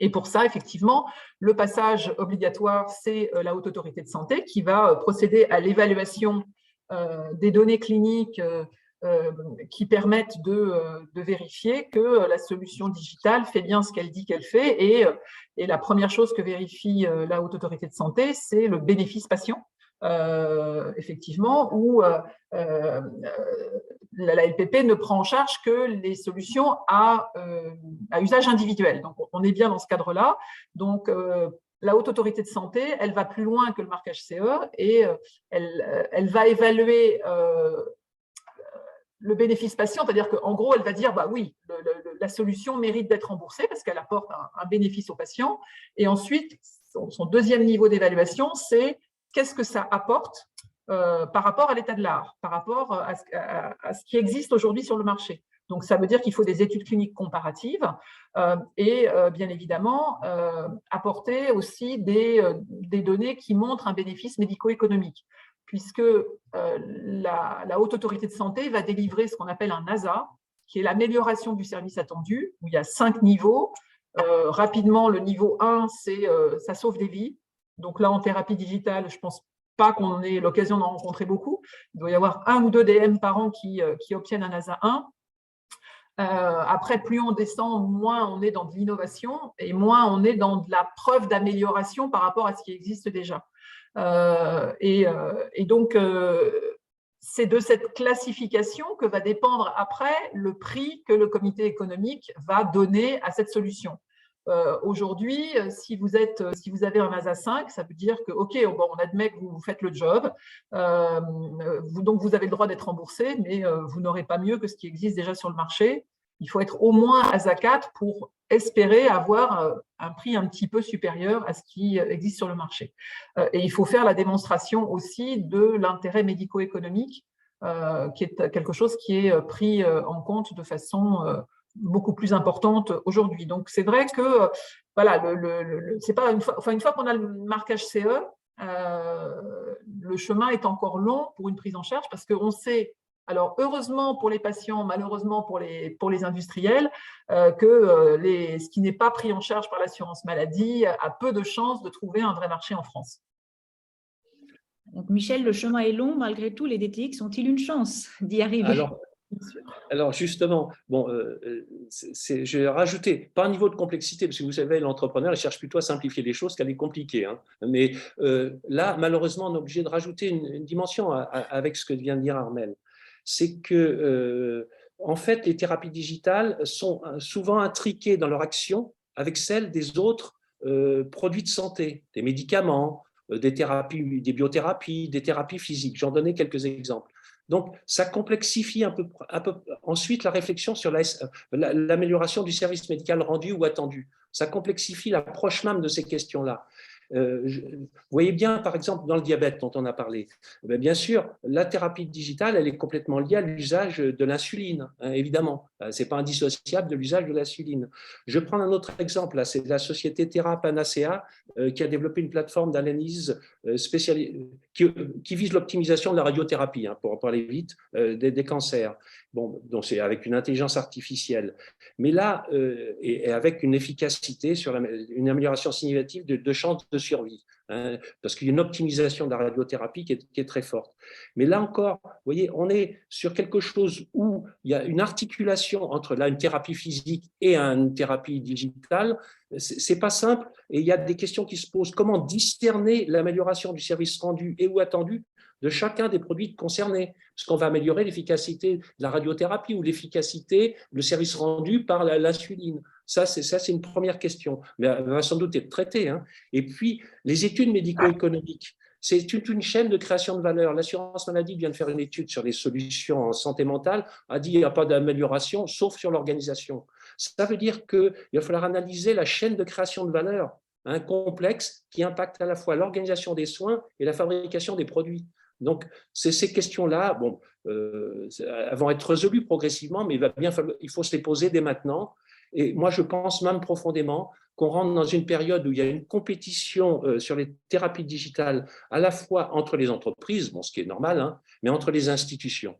Et pour ça, effectivement, le passage obligatoire, c'est la Haute Autorité de Santé qui va procéder à l'évaluation des données cliniques qui permettent de vérifier que la solution digitale fait bien ce qu'elle dit qu'elle fait. Et la première chose que vérifie la Haute Autorité de Santé, c'est le bénéfice patient, effectivement, où la LPP ne prend en charge que les solutions à usage individuel. Donc, on est bien dans ce cadre-là. Donc, la Haute Autorité de Santé, elle va plus loin que le marquage CE et elle va évaluer le bénéfice patient, c'est-à-dire qu'en gros, elle va dire, bah oui, la solution mérite d'être remboursée parce qu'elle apporte un bénéfice au patient. Et ensuite, son deuxième niveau d'évaluation, c'est qu'est-ce que ça apporte par rapport à l'état de l'art, par rapport à ce qui existe aujourd'hui sur le marché. Donc, ça veut dire qu'il faut des études cliniques comparatives et bien évidemment apporter aussi des données qui montrent un bénéfice médico-économique, puisque la Haute Autorité de Santé va délivrer ce qu'on appelle un ASA, qui est l'amélioration du service attendu, où il y a 5 niveaux. Rapidement, le niveau 1, c'est ça sauve des vies. Donc là, en thérapie digitale, je ne pense pas qu'on ait l'occasion d'en rencontrer beaucoup. Il doit y avoir 1 ou 2 DM par an qui obtiennent un ASA 1. Après, plus on descend, moins on est dans de l'innovation et moins on est dans de la preuve d'amélioration par rapport à ce qui existe déjà. Et donc, c'est de cette classification que va dépendre après le prix que le comité économique va donner à cette solution. Aujourd'hui, si vous avez un VASA 5, ça veut dire que, OK, bon, on admet que vous faites le job, donc vous avez le droit d'être remboursé, mais vous n'aurez pas mieux que ce qui existe déjà sur le marché. Il faut être au moins ASA 4 pour espérer avoir un prix un petit peu supérieur à ce qui existe sur le marché. Et il faut faire la démonstration aussi de l'intérêt médico-économique, qui est quelque chose qui est pris en compte de façon beaucoup plus importante aujourd'hui. Donc, c'est vrai que voilà, c'est pas une fois qu'on a le marquage CE, le chemin est encore long pour une prise en charge parce qu'on sait, alors heureusement pour les patients, malheureusement pour les industriels, que ce qui n'est pas pris en charge par l'assurance maladie a peu de chances de trouver un vrai marché en France. Donc, Michel, le chemin est long, malgré tout, les DTX ont-ils une chance d'y arriver? Alors justement, bon, je vais rajouter, pas un niveau de complexité, parce que vous savez, l'entrepreneur, il cherche plutôt à simplifier les choses qu'à les compliquer. Hein. Mais là, malheureusement, on est obligé de rajouter une dimension avec ce que vient de dire Armelle. C'est que, en fait, les thérapies digitales sont souvent intriquées dans leur action avec celles des autres produits de santé, des médicaments, des thérapies, des biothérapies, des thérapies physiques. J'en donnais quelques exemples. Donc, ça complexifie un peu ensuite la réflexion sur l'amélioration du service médical rendu ou attendu. Ça complexifie l'approche même de ces questions-là. Vous voyez bien, par exemple, dans le diabète dont on a parlé, bien sûr, la thérapie digitale, elle est complètement liée à l'usage de l'insuline, hein, évidemment. Ce n'est pas indissociable de l'usage de l'insuline. Je prends un autre exemple, c'est la société TheraPanacea qui a développé une plateforme d'analyse qui vise l'optimisation de la radiothérapie, hein, pour parler vite, des cancers. Bon, donc c'est avec une intelligence artificielle. Mais là, et avec une efficacité, une amélioration significative de chances de survie, hein, parce qu'il y a une optimisation de la radiothérapie qui est très forte. Mais là encore, vous voyez, on est sur quelque chose où il y a une articulation entre une thérapie physique et une thérapie digitale. C'est pas simple et il y a des questions qui se posent. Comment discerner l'amélioration du service rendu et ou attendu de chacun des produits concernés, parce qu'on va améliorer l'efficacité de la radiothérapie ou l'efficacité, le service rendu par l'insuline. Ça, c'est une première question, mais elle va sans doute être traitée. Hein. Et puis, les études médico-économiques, c'est toute une chaîne de création de valeur. L'assurance maladie vient de faire une étude sur les solutions en santé mentale, a dit qu'il n'y a pas d'amélioration, sauf sur l'organisation. Ça veut dire qu'il va falloir analyser la chaîne de création de valeur, hein, complexe, qui impacte à la fois l'organisation des soins et la fabrication des produits. Donc, ces questions-là, bon, elles vont être résolues progressivement, mais il faut se les poser dès maintenant. Et moi, je pense même profondément qu'on rentre dans une période où il y a une compétition sur les thérapies digitales, à la fois entre les entreprises, bon, ce qui est normal, hein, mais entre les institutions.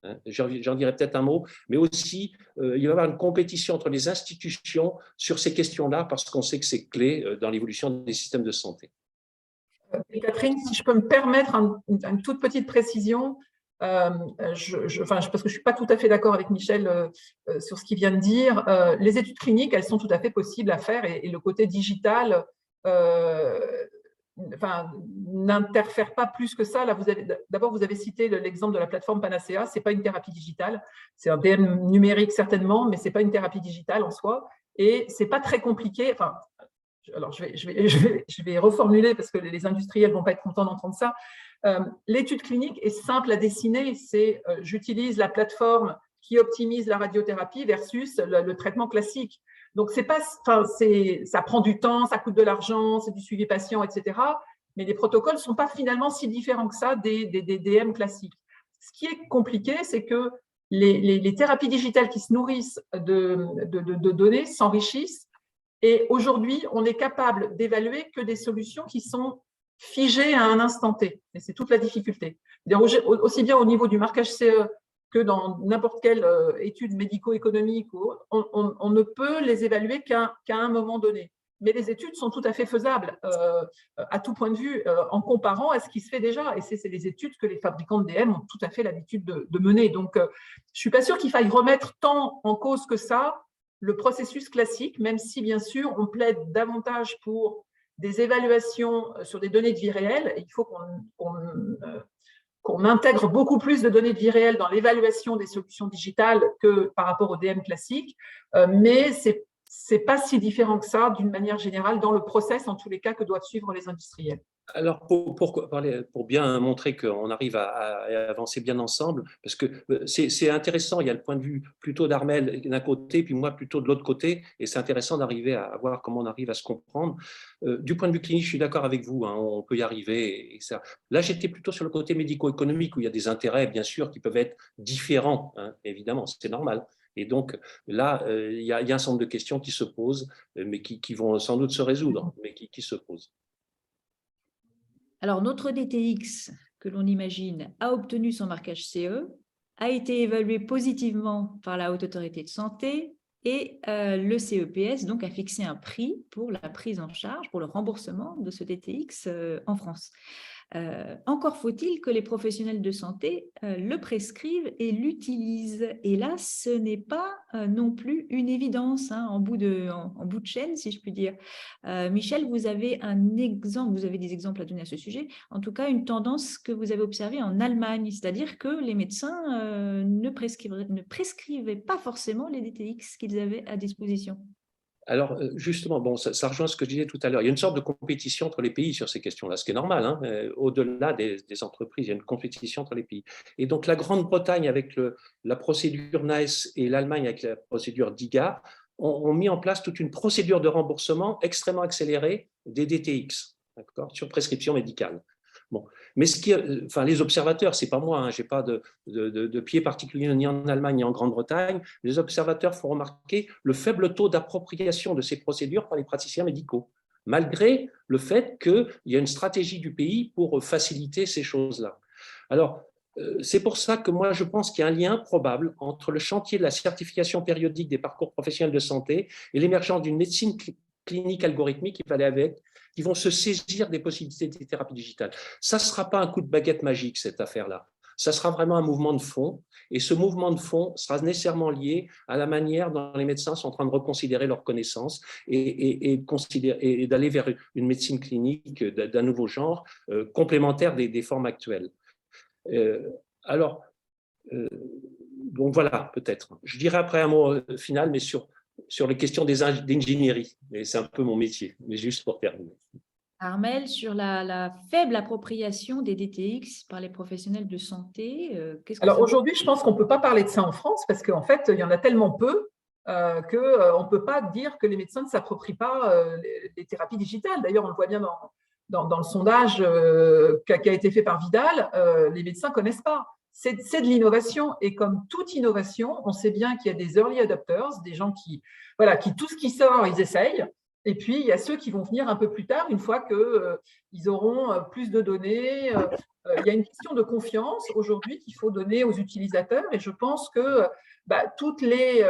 Hein. J'en dirai peut-être un mot, mais aussi, il va y avoir une compétition entre les institutions sur ces questions-là, parce qu'on sait que c'est clé dans l'évolution des systèmes de santé. Et Catherine, si je peux me permettre une toute petite précision, parce que je ne suis pas tout à fait d'accord avec Michel sur ce qu'il vient de dire. Les études cliniques, elles sont tout à fait possibles à faire et le côté digital n'interfère pas plus que ça. Là, d'abord, vous avez cité l'exemple de la plateforme Panacea. Ce n'est pas une thérapie digitale. C'est un DM numérique certainement, mais ce n'est pas une thérapie digitale en soi. Et ce n'est pas très compliqué. Enfin, alors, je vais reformuler parce que les industriels ne vont pas être contents d'entendre ça. L'étude clinique est simple à dessiner. C'est j'utilise la plateforme qui optimise la radiothérapie versus le traitement classique. Donc, ça prend du temps, ça coûte de l'argent, c'est du suivi patient, etc. Mais les protocoles ne sont pas finalement si différents que ça des DM classiques. Ce qui est compliqué, c'est que les thérapies digitales qui se nourrissent de données s'enrichissent. Et aujourd'hui, on est capable d'évaluer que des solutions qui sont figées à un instant T. Et c'est toute la difficulté. Aussi bien au niveau du marquage CE que dans n'importe quelle étude médico-économique, on ne peut les évaluer qu'à un moment donné. Mais les études sont tout à fait faisables à tout point de vue en comparant à ce qui se fait déjà. Et c'est les études que les fabricants de DM ont tout à fait l'habitude de mener. Donc, je ne suis pas sûre qu'il faille remettre tant en cause que ça le processus classique, même si, bien sûr, on plaide davantage pour des évaluations sur des données de vie réelle. Il faut qu'on intègre beaucoup plus de données de vie réelle dans l'évaluation des solutions digitales que par rapport au DM classique, mais c'est pas si différent que ça, d'une manière générale, dans le process, en tous les cas, que doivent suivre les industriels. Alors, pour bien montrer qu'on arrive à avancer bien ensemble, parce que c'est intéressant, il y a le point de vue plutôt d'Armelle d'un côté, puis moi plutôt de l'autre côté, et c'est intéressant d'arriver à voir comment on arrive à se comprendre. Du point de vue clinique, je suis d'accord avec vous, hein, on peut y arriver. Et ça. Là, j'étais plutôt sur le côté médico-économique, où il y a des intérêts, bien sûr, qui peuvent être différents, hein, évidemment, c'est normal. Et donc, là, il y a un certain nombre de questions qui se posent, mais qui vont sans doute se résoudre, mais qui se posent. Alors, notre DTX, que l'on imagine, a obtenu son marquage CE, a été évalué positivement par la Haute Autorité de Santé et le CEPS donc, a fixé un prix pour la prise en charge, pour le remboursement de ce DTX en France. Encore faut-il que les professionnels de santé le prescrivent et l'utilisent. Et là, ce n'est pas non plus une évidence hein, en bout de chaîne, si je puis dire. Michel, vous avez des exemples à donner à ce sujet, en tout cas une tendance que vous avez observée en Allemagne, c'est-à-dire que les médecins ne prescrivaient pas forcément les DTX qu'ils avaient à disposition. Alors, justement, bon, ça rejoint ce que je disais tout à l'heure. Il y a une sorte de compétition entre les pays sur ces questions-là, ce qui est normal. Hein, au-delà des entreprises, il y a une compétition entre les pays. Et donc, la Grande-Bretagne avec la procédure NICE et l'Allemagne avec la procédure DIGA ont mis en place toute une procédure de remboursement extrêmement accélérée des DTX, sur prescription médicale. Bon. Mais les observateurs, c'est pas moi, hein, je n'ai pas de pied particulier ni en Allemagne ni en Grande-Bretagne, les observateurs font remarquer le faible taux d'appropriation de ces procédures par les praticiens médicaux, malgré le fait qu'il y a une stratégie du pays pour faciliter ces choses-là. Alors, c'est pour ça que moi, je pense qu'il y a un lien probable entre le chantier de la certification périodique des parcours professionnels de santé et l'émergence d'une médecine clinique algorithmique qui va aller avec, qui vont se saisir des possibilités des thérapies digitales. Ça ne sera pas un coup de baguette magique, cette affaire-là. Ça sera vraiment un mouvement de fond. Et ce mouvement de fond sera nécessairement lié à la manière dont les médecins sont en train de reconsidérer leurs connaissances et d'aller vers une médecine clinique d'un nouveau genre, complémentaire des formes actuelles. Alors, donc voilà, peut-être. Je dirai après un mot final, mais sur les questions d'ingénierie. C'est un peu mon métier, mais juste pour terminer. Armelle, sur la faible appropriation des DTX par les professionnels de santé, qu'est-ce que Alors aujourd'hui, je pense qu'on ne peut pas parler de ça en France parce qu'en fait, il y en a tellement peu qu'on ne peut pas dire que les médecins ne s'approprient pas les thérapies digitales. D'ailleurs, on le voit bien dans le sondage qui a été fait par Vidal, les médecins ne connaissent pas. C'est de l'innovation et comme toute innovation, on sait bien qu'il y a des early adopters, des gens qui tout ce qui sort, ils essayent. Et puis, il y a ceux qui vont venir un peu plus tard, une fois qu'ils auront plus de données. Il y a une question de confiance aujourd'hui qu'il faut donner aux utilisateurs. Et je pense que toutes les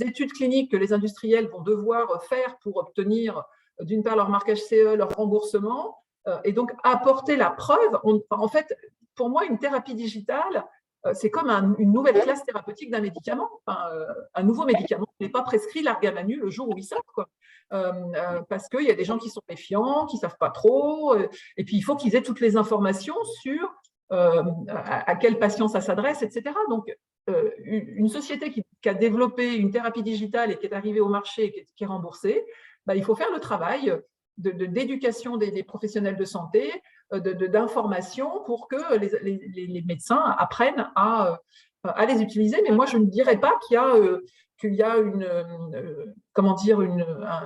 études cliniques que les industriels vont devoir faire pour obtenir, d'une part, leur marquage CE, leur remboursement, et donc apporter la preuve. En fait, pour moi, une thérapie digitale, c'est comme une nouvelle classe thérapeutique d'un médicament. Un nouveau médicament n'est pas prescrit larga manu le jour où il sort, quoi. Parce qu'il y a des gens qui sont méfiants, qui ne savent pas trop, et puis il faut qu'ils aient toutes les informations sur à quel patient ça s'adresse, etc. Donc, une société qui a développé une thérapie digitale et qui est arrivée au marché et qui est remboursée, il faut faire le travail d'éducation des professionnels de santé, d'information pour que les médecins apprennent à les utiliser. Mais moi, je ne dirais pas qu'il y a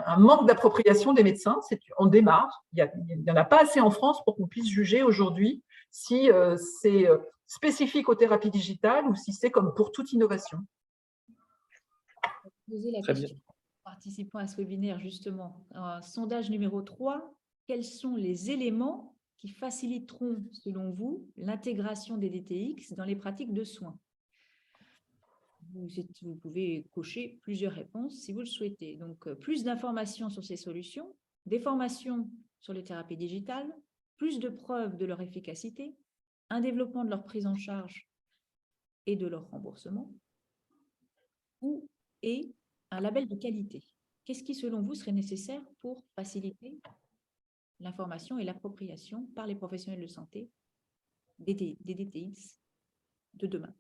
un manque d'appropriation des médecins. On démarre. Il n'y en a pas assez en France pour qu'on puisse juger aujourd'hui si c'est spécifique aux thérapies digitales ou si c'est comme pour toute innovation. Poser la question aux participants à ce webinaire, justement. Sondage numéro 3, quels sont les éléments qui faciliteront, selon vous, l'intégration des DTX dans les pratiques de soins? Vous pouvez cocher plusieurs réponses si vous le souhaitez. Donc, plus d'informations sur ces solutions, des formations sur les thérapies digitales, plus de preuves de leur efficacité, un développement de leur prise en charge et de leur remboursement, et un label de qualité. Qu'est-ce qui, selon vous, serait nécessaire pour faciliter l'information et l'appropriation par les professionnels de santé des DTX de demain.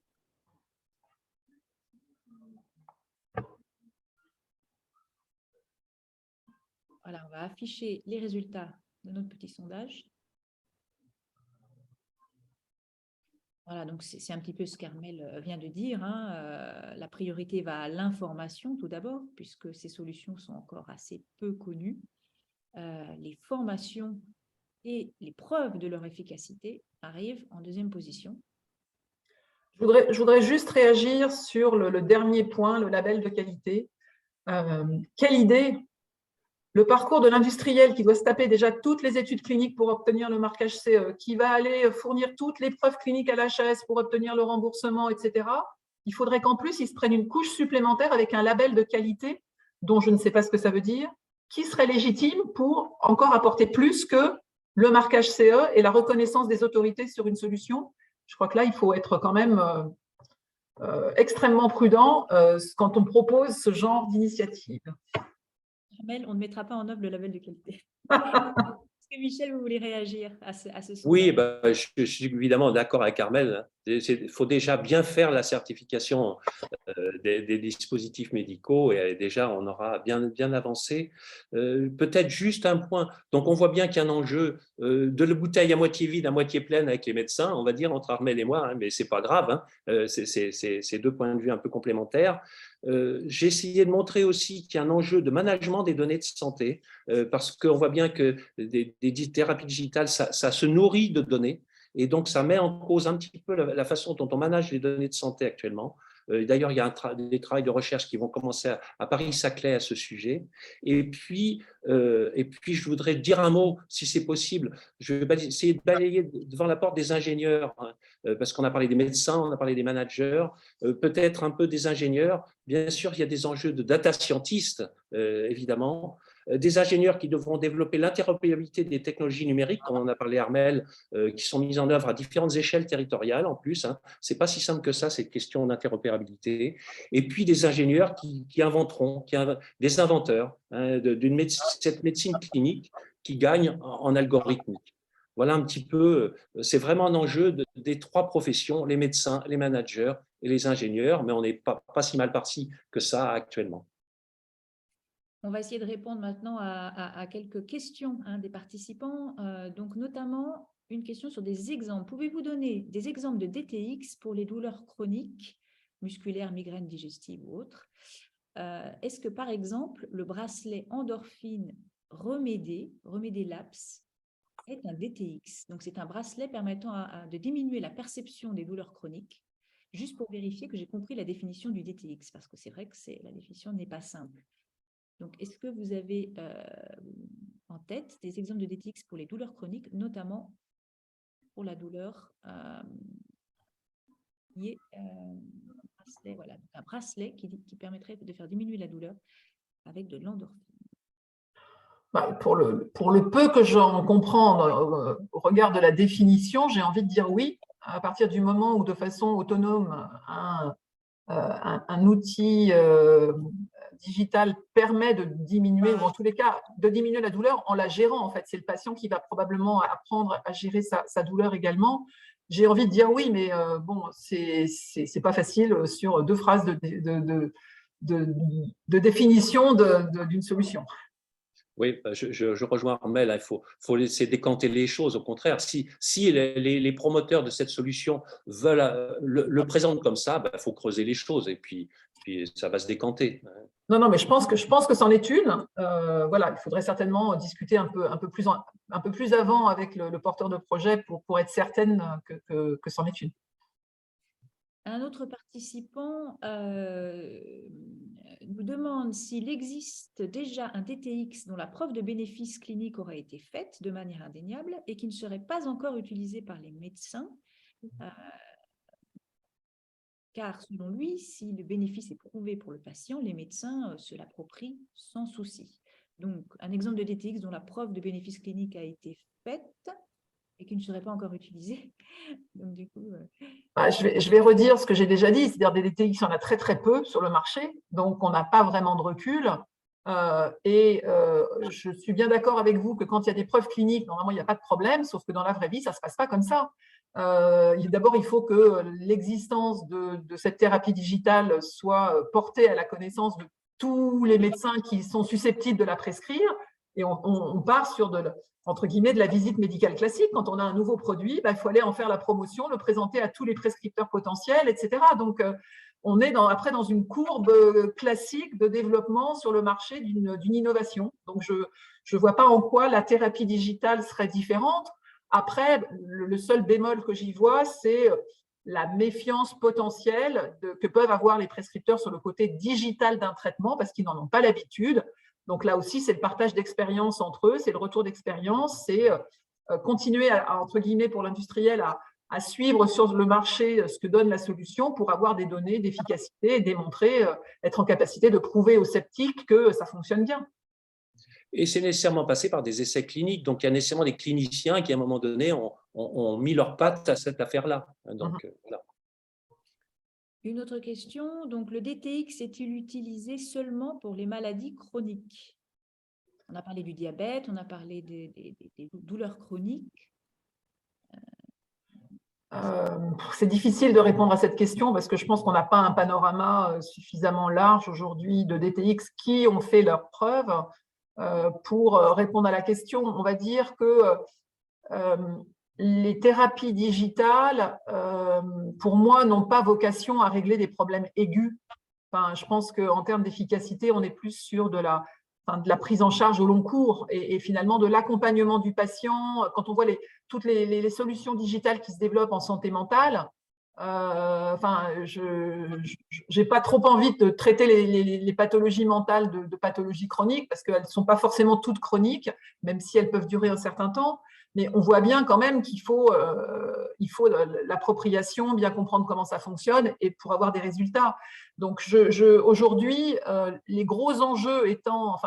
Voilà, on va afficher les résultats de notre petit sondage. Voilà, donc c'est un petit peu ce qu'Armelle vient de dire, hein. La priorité va à l'information tout d'abord, puisque ces solutions sont encore assez peu connues. Les formations et les preuves de leur efficacité arrivent en deuxième position. Je voudrais juste réagir sur le dernier point, le label de qualité. Quelle idée! Le parcours de l'industriel qui doit se taper déjà toutes les études cliniques pour obtenir le marquage CE, qui va aller fournir toutes les preuves cliniques à l'HAS pour obtenir le remboursement, etc. Il faudrait qu'en plus, ils se prennent une couche supplémentaire avec un label de qualité, dont je ne sais pas ce que ça veut dire, qui serait légitime pour encore apporter plus que le marquage CE et la reconnaissance des autorités sur une solution. Je crois que là, il faut être quand même extrêmement prudent quand on propose ce genre d'initiative. Armelle, on ne mettra pas en œuvre le label de qualité. Est-ce que Michel, vous voulez réagir à ce sondage? Oui, je suis évidemment d'accord avec Armelle. Il faut déjà bien faire la certification des dispositifs médicaux et déjà on aura bien avancé. Peut-être juste un point. Donc on voit bien qu'il y a un enjeu de la bouteille à moitié vide, à moitié pleine avec les médecins, on va dire, entre Armelle et moi, hein, mais c'est pas grave. Hein, c'est deux points de vue un peu complémentaires. J'ai essayé de montrer aussi qu'il y a un enjeu de management des données de santé, parce qu'on voit bien que des thérapies digitales, ça se nourrit de données, et donc ça met en cause un petit peu la façon dont on manage les données de santé actuellement. D'ailleurs, il y a des travaux de recherche qui vont commencer à Paris-Saclay à ce sujet. Et puis, je voudrais dire un mot, si c'est possible. Je vais essayer de balayer devant la porte des ingénieurs, hein, parce qu'on a parlé des médecins, on a parlé des managers, peut-être un peu des ingénieurs. Bien sûr, il y a des enjeux de data scientists, évidemment, des ingénieurs qui devront développer l'interopérabilité des technologies numériques, comme on a parlé Armelle, qui sont mises en œuvre à différentes échelles territoriales en plus. Hein. Ce n'est pas si simple que ça, cette question d'interopérabilité. Et puis des ingénieurs qui inventeront, des inventeurs, hein, cette médecine clinique qui gagne en algorithmique. Voilà un petit peu, c'est vraiment un enjeu des trois professions, les médecins, les managers et les ingénieurs, mais on n'est pas si mal parti que ça actuellement. On va essayer de répondre maintenant à quelques questions, hein, des participants, donc notamment une question sur des exemples. Pouvez-vous donner des exemples de DTX pour les douleurs chroniques, musculaires, migraines digestives ou autres? Est-ce que, par exemple, le bracelet endorphine Remédé Labs est un DTX? Donc, c'est un bracelet permettant de diminuer la perception des douleurs chroniques, juste pour vérifier que j'ai compris la définition du DTX, parce que c'est vrai que la définition n'est pas simple. Donc, est-ce que vous avez en tête des exemples de DTX pour les douleurs chroniques, notamment pour la douleur qui est bracelet, voilà, un bracelet qui permettrait de faire diminuer la douleur avec de l'endorphine? Pour le peu que j'en comprends au regard de la définition, j'ai envie de dire oui. À partir du moment où, de façon autonome, un outil digital permet de diminuer, ou en tous les cas, de diminuer la douleur en la gérant, en fait. C'est le patient qui va probablement apprendre à gérer sa douleur également. J'ai envie de dire oui, mais bon, c'est pas facile sur 2 phrases de définition d'une solution. Oui, je rejoins Armelle, il faut laisser décanter les choses. Au contraire, si les promoteurs de cette solution veulent le présenter comme ça, il faut creuser les choses et puis ça va se décanter. Non, mais je pense que c'en est une. Voilà, il faudrait certainement discuter un peu plus avant avec le porteur de projet pour être certaine que c'en est une. Un autre participant nous demande s'il existe déjà un DTX dont la preuve de bénéfice clinique aurait été faite de manière indéniable et qui ne serait pas encore utilisé par les médecins, car selon lui, si le bénéfice est prouvé pour le patient, les médecins se l'approprient sans souci. Donc, un exemple de DTX dont la preuve de bénéfice clinique a été faite et qui ne serait pas encore utilisé. Donc, du coup, je vais redire ce que j'ai déjà dit, c'est-à-dire des DTX, il y en a très très peu sur le marché, donc on n'a pas vraiment de recul. Je suis bien d'accord avec vous que quand il y a des preuves cliniques, normalement, il n'y a pas de problème, sauf que dans la vraie vie, ça ne se passe pas comme ça. D'abord, il faut que l'existence de cette thérapie digitale soit portée à la connaissance de tous les médecins qui sont susceptibles de la prescrire. Et on part sur entre guillemets, de la visite médicale classique. Quand on a un nouveau produit, il faut aller en faire la promotion, le présenter à tous les prescripteurs potentiels, etc. Donc, on est après dans une courbe classique de développement sur le marché d'une innovation. Donc, je ne vois pas en quoi la thérapie digitale serait différente. Après, le seul bémol que j'y vois, c'est la méfiance potentielle que peuvent avoir les prescripteurs sur le côté digital d'un traitement parce qu'ils n'en ont pas l'habitude. Donc là aussi, c'est le partage d'expérience entre eux, c'est le retour d'expérience, c'est continuer entre guillemets pour l'industriel à suivre sur le marché ce que donne la solution pour avoir des données d'efficacité et démontrer, être en capacité de prouver aux sceptiques que ça fonctionne bien. Et c'est nécessairement passé par des essais cliniques. Donc, il y a nécessairement des cliniciens qui, à un moment donné, ont mis leurs pattes à cette affaire-là. Donc, voilà. Une autre question, donc le DTX est-il utilisé seulement pour les maladies chroniques? On a parlé du diabète, on a parlé des douleurs chroniques. C'est difficile de répondre à cette question parce que je pense qu'on n'a pas un panorama suffisamment large aujourd'hui de DTX qui ont fait leurs preuves pour répondre à la question. On va dire que les thérapies digitales, pour moi, n'ont pas vocation à régler des problèmes aigus. Enfin, je pense qu'en termes d'efficacité, on est plus sur de la prise en charge au long cours et finalement de l'accompagnement du patient. Quand on voit toutes les solutions digitales qui se développent en santé mentale, je n'ai pas trop envie de traiter les pathologies mentales de pathologies chroniques parce qu'elles ne sont pas forcément toutes chroniques, même si elles peuvent durer un certain temps. Mais on voit bien quand même qu'il faut l'appropriation, bien comprendre comment ça fonctionne et pour avoir des résultats. Donc aujourd'hui, les gros enjeux étant,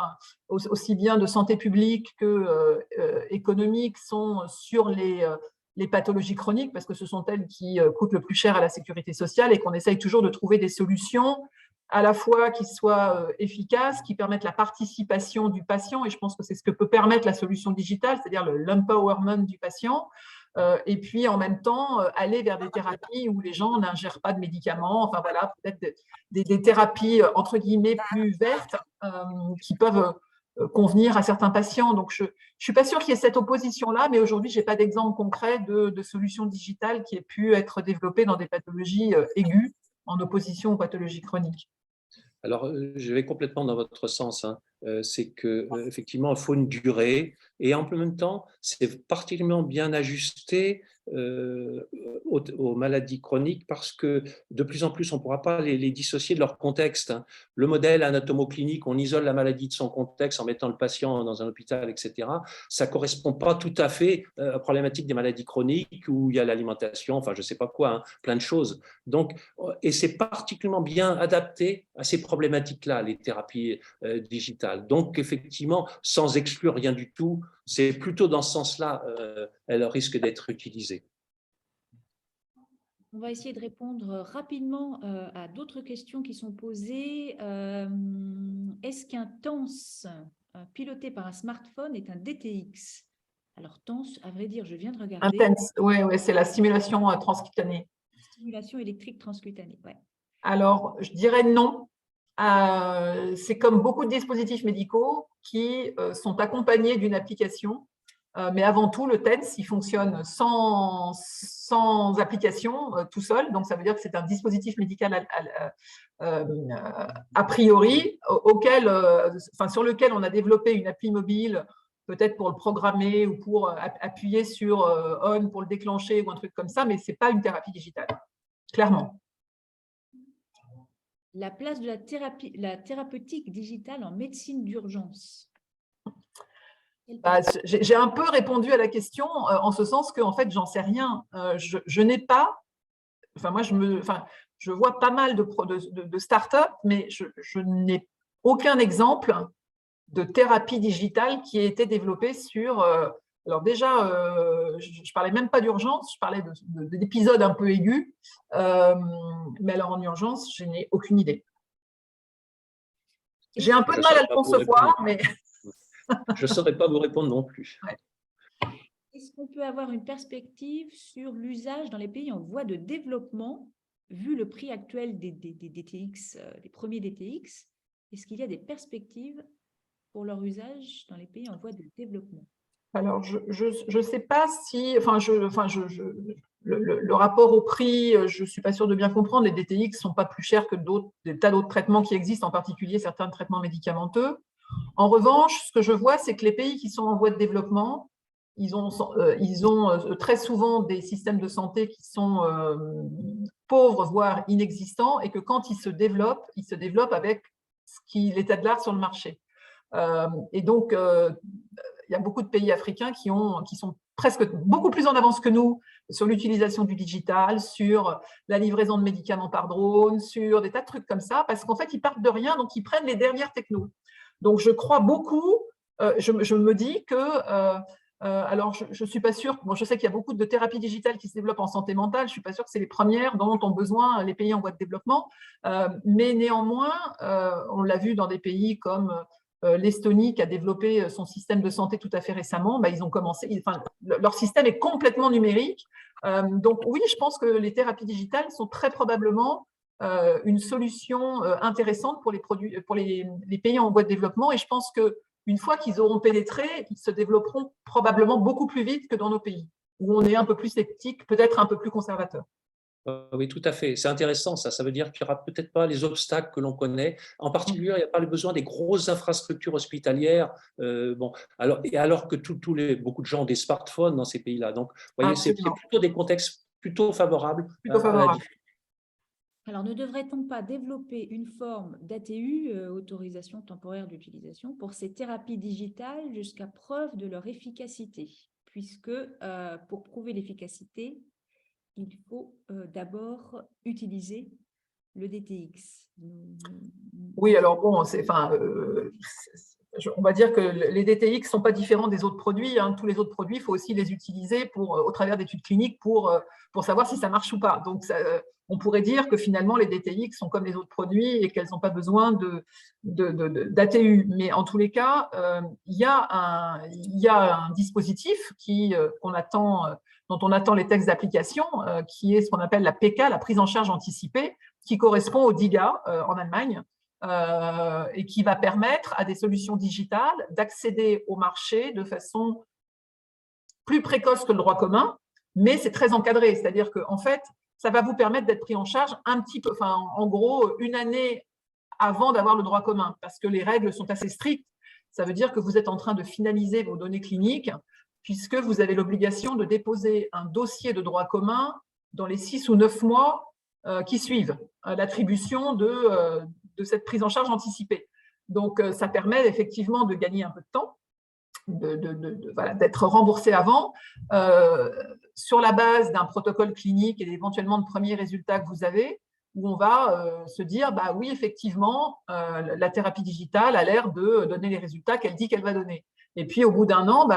aussi bien de santé publique que économique, sont sur les pathologies chroniques parce que ce sont elles qui coûtent le plus cher à la sécurité sociale et qu'on essaye toujours de trouver des solutions à la fois qui soient efficaces, qui permettent la participation du patient, et je pense que c'est ce que peut permettre la solution digitale, c'est-à-dire l'empowerment du patient, et puis en même temps aller vers des thérapies où les gens n'ingèrent pas de médicaments, enfin voilà, peut-être des thérapies entre guillemets plus vertes qui peuvent convenir à certains patients. Donc je ne suis pas sûre qu'il y ait cette opposition-là, mais aujourd'hui, je n'ai pas d'exemple concret de solution digitale qui ait pu être développée dans des pathologies aiguës en opposition aux pathologies chroniques. Alors, je vais complètement dans votre sens. C'est qu'effectivement, il faut une durée et en même temps, c'est particulièrement bien ajusté aux maladies chroniques parce que de plus en plus, on ne pourra pas les dissocier de leur contexte. Le modèle anatomoclinique, on isole la maladie de son contexte en mettant le patient dans un hôpital, etc. Ça ne correspond pas tout à fait à la problématique des maladies chroniques où il y a l'alimentation, enfin, je ne sais pas quoi, plein de choses. Donc, et c'est particulièrement bien adapté à ces problématiques-là, les thérapies digitales. Donc, effectivement, sans exclure rien du tout, c'est plutôt dans ce sens-là, elles risquent d'être utilisées. On va essayer de répondre rapidement à d'autres questions qui sont posées. Est-ce qu'un TANS piloté par un smartphone est un DTX? Alors, TANS, à vrai dire, je viens de regarder. Intense, oui, c'est la stimulation transcutanée. Stimulation électrique transcutanée, ouais. Alors, je dirais non. C'est comme beaucoup de dispositifs médicaux qui sont accompagnés d'une application. Mais avant tout, le TENS, il fonctionne sans application, tout seul. Donc, ça veut dire que c'est un dispositif médical a priori sur lequel on a développé une appli mobile, peut-être pour le programmer ou pour appuyer sur on pour le déclencher ou un truc comme ça, mais ce n'est pas une thérapie digitale, clairement. La place de la thérapeutique digitale en médecine d'urgence. J'ai un peu répondu à la question en ce sens que, en fait, j'en sais rien. Je n'ai pas, je vois pas mal de startups, mais je n'ai aucun exemple de thérapie digitale qui ait été développée sur… alors déjà, je ne parlais même pas d'urgence, je parlais d'épisodes un peu aigus, mais alors en urgence, je n'ai aucune idée. J'ai un peu de mal à le concevoir, mais… Je ne saurais pas vous répondre non plus. Ouais. Est-ce qu'on peut avoir une perspective sur l'usage dans les pays en voie de développement, vu le prix actuel des DTX, des premiers DTX? Est-ce qu'il y a des perspectives pour leur usage dans les pays en voie de développement? Alors, je ne sais pas si… le rapport au prix, je ne suis pas sûre de bien comprendre. Les DTX ne sont pas plus chers que des tas d'autres traitements qui existent, en particulier certains traitements médicamenteux. En revanche, ce que je vois, c'est que les pays qui sont en voie de développement, ils ont très souvent des systèmes de santé qui sont pauvres, voire inexistants, et que quand ils se développent avec l'état de l'art sur le marché. Et donc, il y a beaucoup de pays africains qui sont presque beaucoup plus en avance que nous sur l'utilisation du digital, sur la livraison de médicaments par drone, sur des tas de trucs comme ça, parce qu'en fait, ils partent de rien, donc ils prennent les dernières technos. Donc, je crois beaucoup, je me dis que… alors, je ne suis pas sûre, je sais qu'il y a beaucoup de thérapies digitales qui se développent en santé mentale, je ne suis pas sûre que c'est les premières dont ont besoin les pays en voie de développement, mais néanmoins, on l'a vu dans des pays comme l'Estonie qui a développé son système de santé tout à fait récemment, ils ont commencé, leur système est complètement numérique. Donc oui, je pense que les thérapies digitales sont très probablement une solution intéressante pour les pays en voie de développement, et je pense qu'une fois qu'ils auront pénétré, ils se développeront probablement beaucoup plus vite que dans nos pays, où on est un peu plus sceptique, peut-être un peu plus conservateur. Oui, tout à fait. C'est intéressant, ça. Ça veut dire qu'il n'y aura peut-être pas les obstacles que l'on connaît. En particulier, il n'y a pas le besoin des grosses infrastructures hospitalières. Alors que beaucoup de gens ont des smartphones dans ces pays-là. Donc, vous voyez, c'est plutôt des contextes plutôt favorables. Alors, ne devrait-on pas développer une forme d'ATU, autorisation temporaire d'utilisation, pour ces thérapies digitales jusqu'à preuve de leur efficacité? Puisque pour prouver l'efficacité, il faut d'abord utiliser le DTX. Oui, alors bon, on va dire que les DTX ne sont pas différents des autres produits. Tous les autres produits, il faut aussi les utiliser au travers d'études cliniques pour savoir si ça marche ou pas. Donc, on pourrait dire que finalement, les DTX sont comme les autres produits et qu'elles n'ont pas besoin d'ATU. Mais en tous les cas, il y a un dispositif dont on attend les textes d'application, qui est ce qu'on appelle la PK, la prise en charge anticipée, qui correspond au DIGA en Allemagne, et qui va permettre à des solutions digitales d'accéder au marché de façon plus précoce que le droit commun, mais c'est très encadré. C'est-à-dire qu'en fait, ça va vous permettre d'être pris en charge un petit peu, en gros, une année avant d'avoir le droit commun, parce que les règles sont assez strictes. Ça veut dire que vous êtes en train de finaliser vos données cliniques, puisque vous avez l'obligation de déposer un dossier de droit commun dans les 6 ou 9 mois qui suivent l'attribution de cette prise en charge anticipée. Donc, ça permet effectivement de gagner un peu de temps, d'être remboursé avant, sur la base d'un protocole clinique et éventuellement de premiers résultats que vous avez, où on va se dire, oui, effectivement, la thérapie digitale a l'air de donner les résultats qu'elle dit qu'elle va donner. Et puis, au bout d'un an,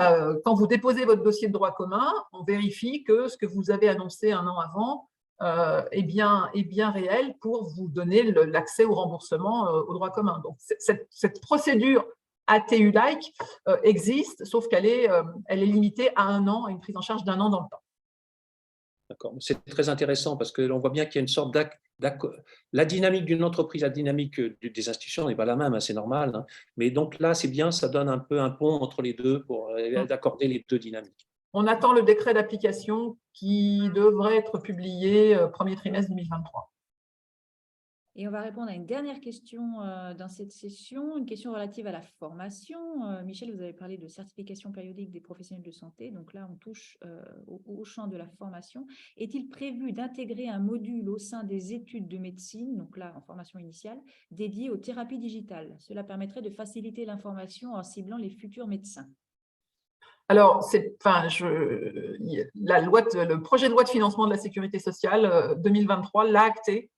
quand vous déposez votre dossier de droit commun, on vérifie que ce que vous avez annoncé un an avant est bien réel pour vous donner l'accès au remboursement au droit commun. Donc, cette procédure ATU-like existe, sauf qu'elle est limitée à un an, à une prise en charge d'un an dans le temps. D'accord. C'est très intéressant parce que l'on voit bien qu'il y a une sorte la dynamique d'une entreprise, la dynamique des institutions n'est pas la même, c'est normal. Mais donc là, c'est bien, ça donne un peu un pont entre les deux pour accorder les deux dynamiques. On attend le décret d'application qui devrait être publié premier trimestre 2023. Et on va répondre à une dernière question dans cette session, une question relative à la formation. Michel, vous avez parlé de certification périodique des professionnels de santé. Donc là, on touche au champ de la formation. Est-il prévu d'intégrer un module au sein des études de médecine, donc là, en formation initiale, dédié aux thérapies digitales? Cela permettrait de faciliter l'information en ciblant les futurs médecins. Alors, le projet de loi de financement de la sécurité sociale 2023 l'a acté.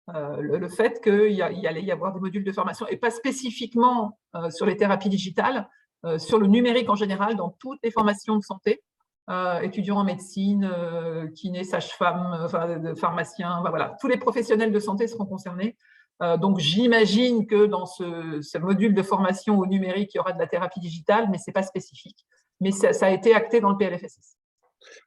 Le fait qu'il allait y avoir des modules de formation, et pas spécifiquement sur les thérapies digitales, sur le numérique en général, dans toutes les formations de santé, étudiants en médecine, kinés, sages-femmes, pharmaciens, voilà, tous les professionnels de santé seront concernés. Donc, j'imagine que dans ce module de formation au numérique, il y aura de la thérapie digitale, mais ce n'est pas spécifique. mais ça a été acté dans le PLFSS.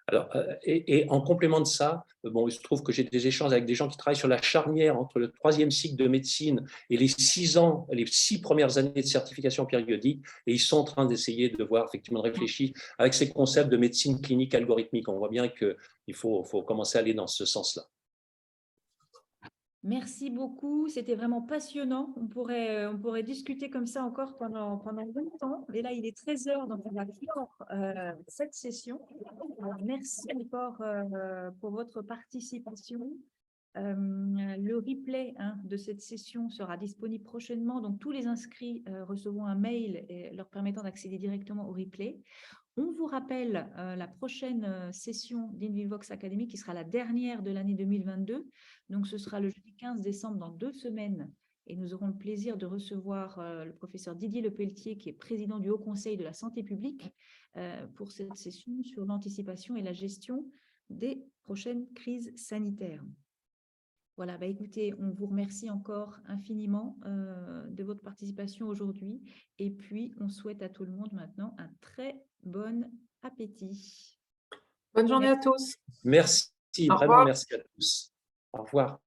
Alors, et en complément de ça, bon, il se trouve que j'ai des échanges avec des gens qui travaillent sur la charnière entre le 3e cycle de médecine et les 6 premières années de certification périodique, et ils sont en train d'essayer de voir, effectivement, de réfléchir avec ces concepts de médecine clinique algorithmique. On voit bien qu'il faut commencer à aller dans ce sens-là. Merci beaucoup, c'était vraiment passionnant. On pourrait discuter comme ça encore pendant longtemps. Et là, il est 13h, donc on va clore cette session. Alors, merci encore pour votre participation. Le replay de cette session sera disponible prochainement. Donc, tous les inscrits recevront un mail leur permettant d'accéder directement au replay. On vous rappelle la prochaine session d'Invivox Academy qui sera la dernière de l'année 2022. Donc, ce sera le jeudi 15 décembre dans 2 semaines. Et nous aurons le plaisir de recevoir le professeur Didier Lepelletier, qui est président du Haut Conseil de la Santé publique, pour cette session sur l'anticipation et la gestion des prochaines crises sanitaires. Voilà, écoutez, on vous remercie encore infiniment de votre participation aujourd'hui. Et puis, on souhaite à tout le monde maintenant un très bon appétit. Bonne journée à tous. Merci, Au vraiment revoir. merci à tous. Au revoir.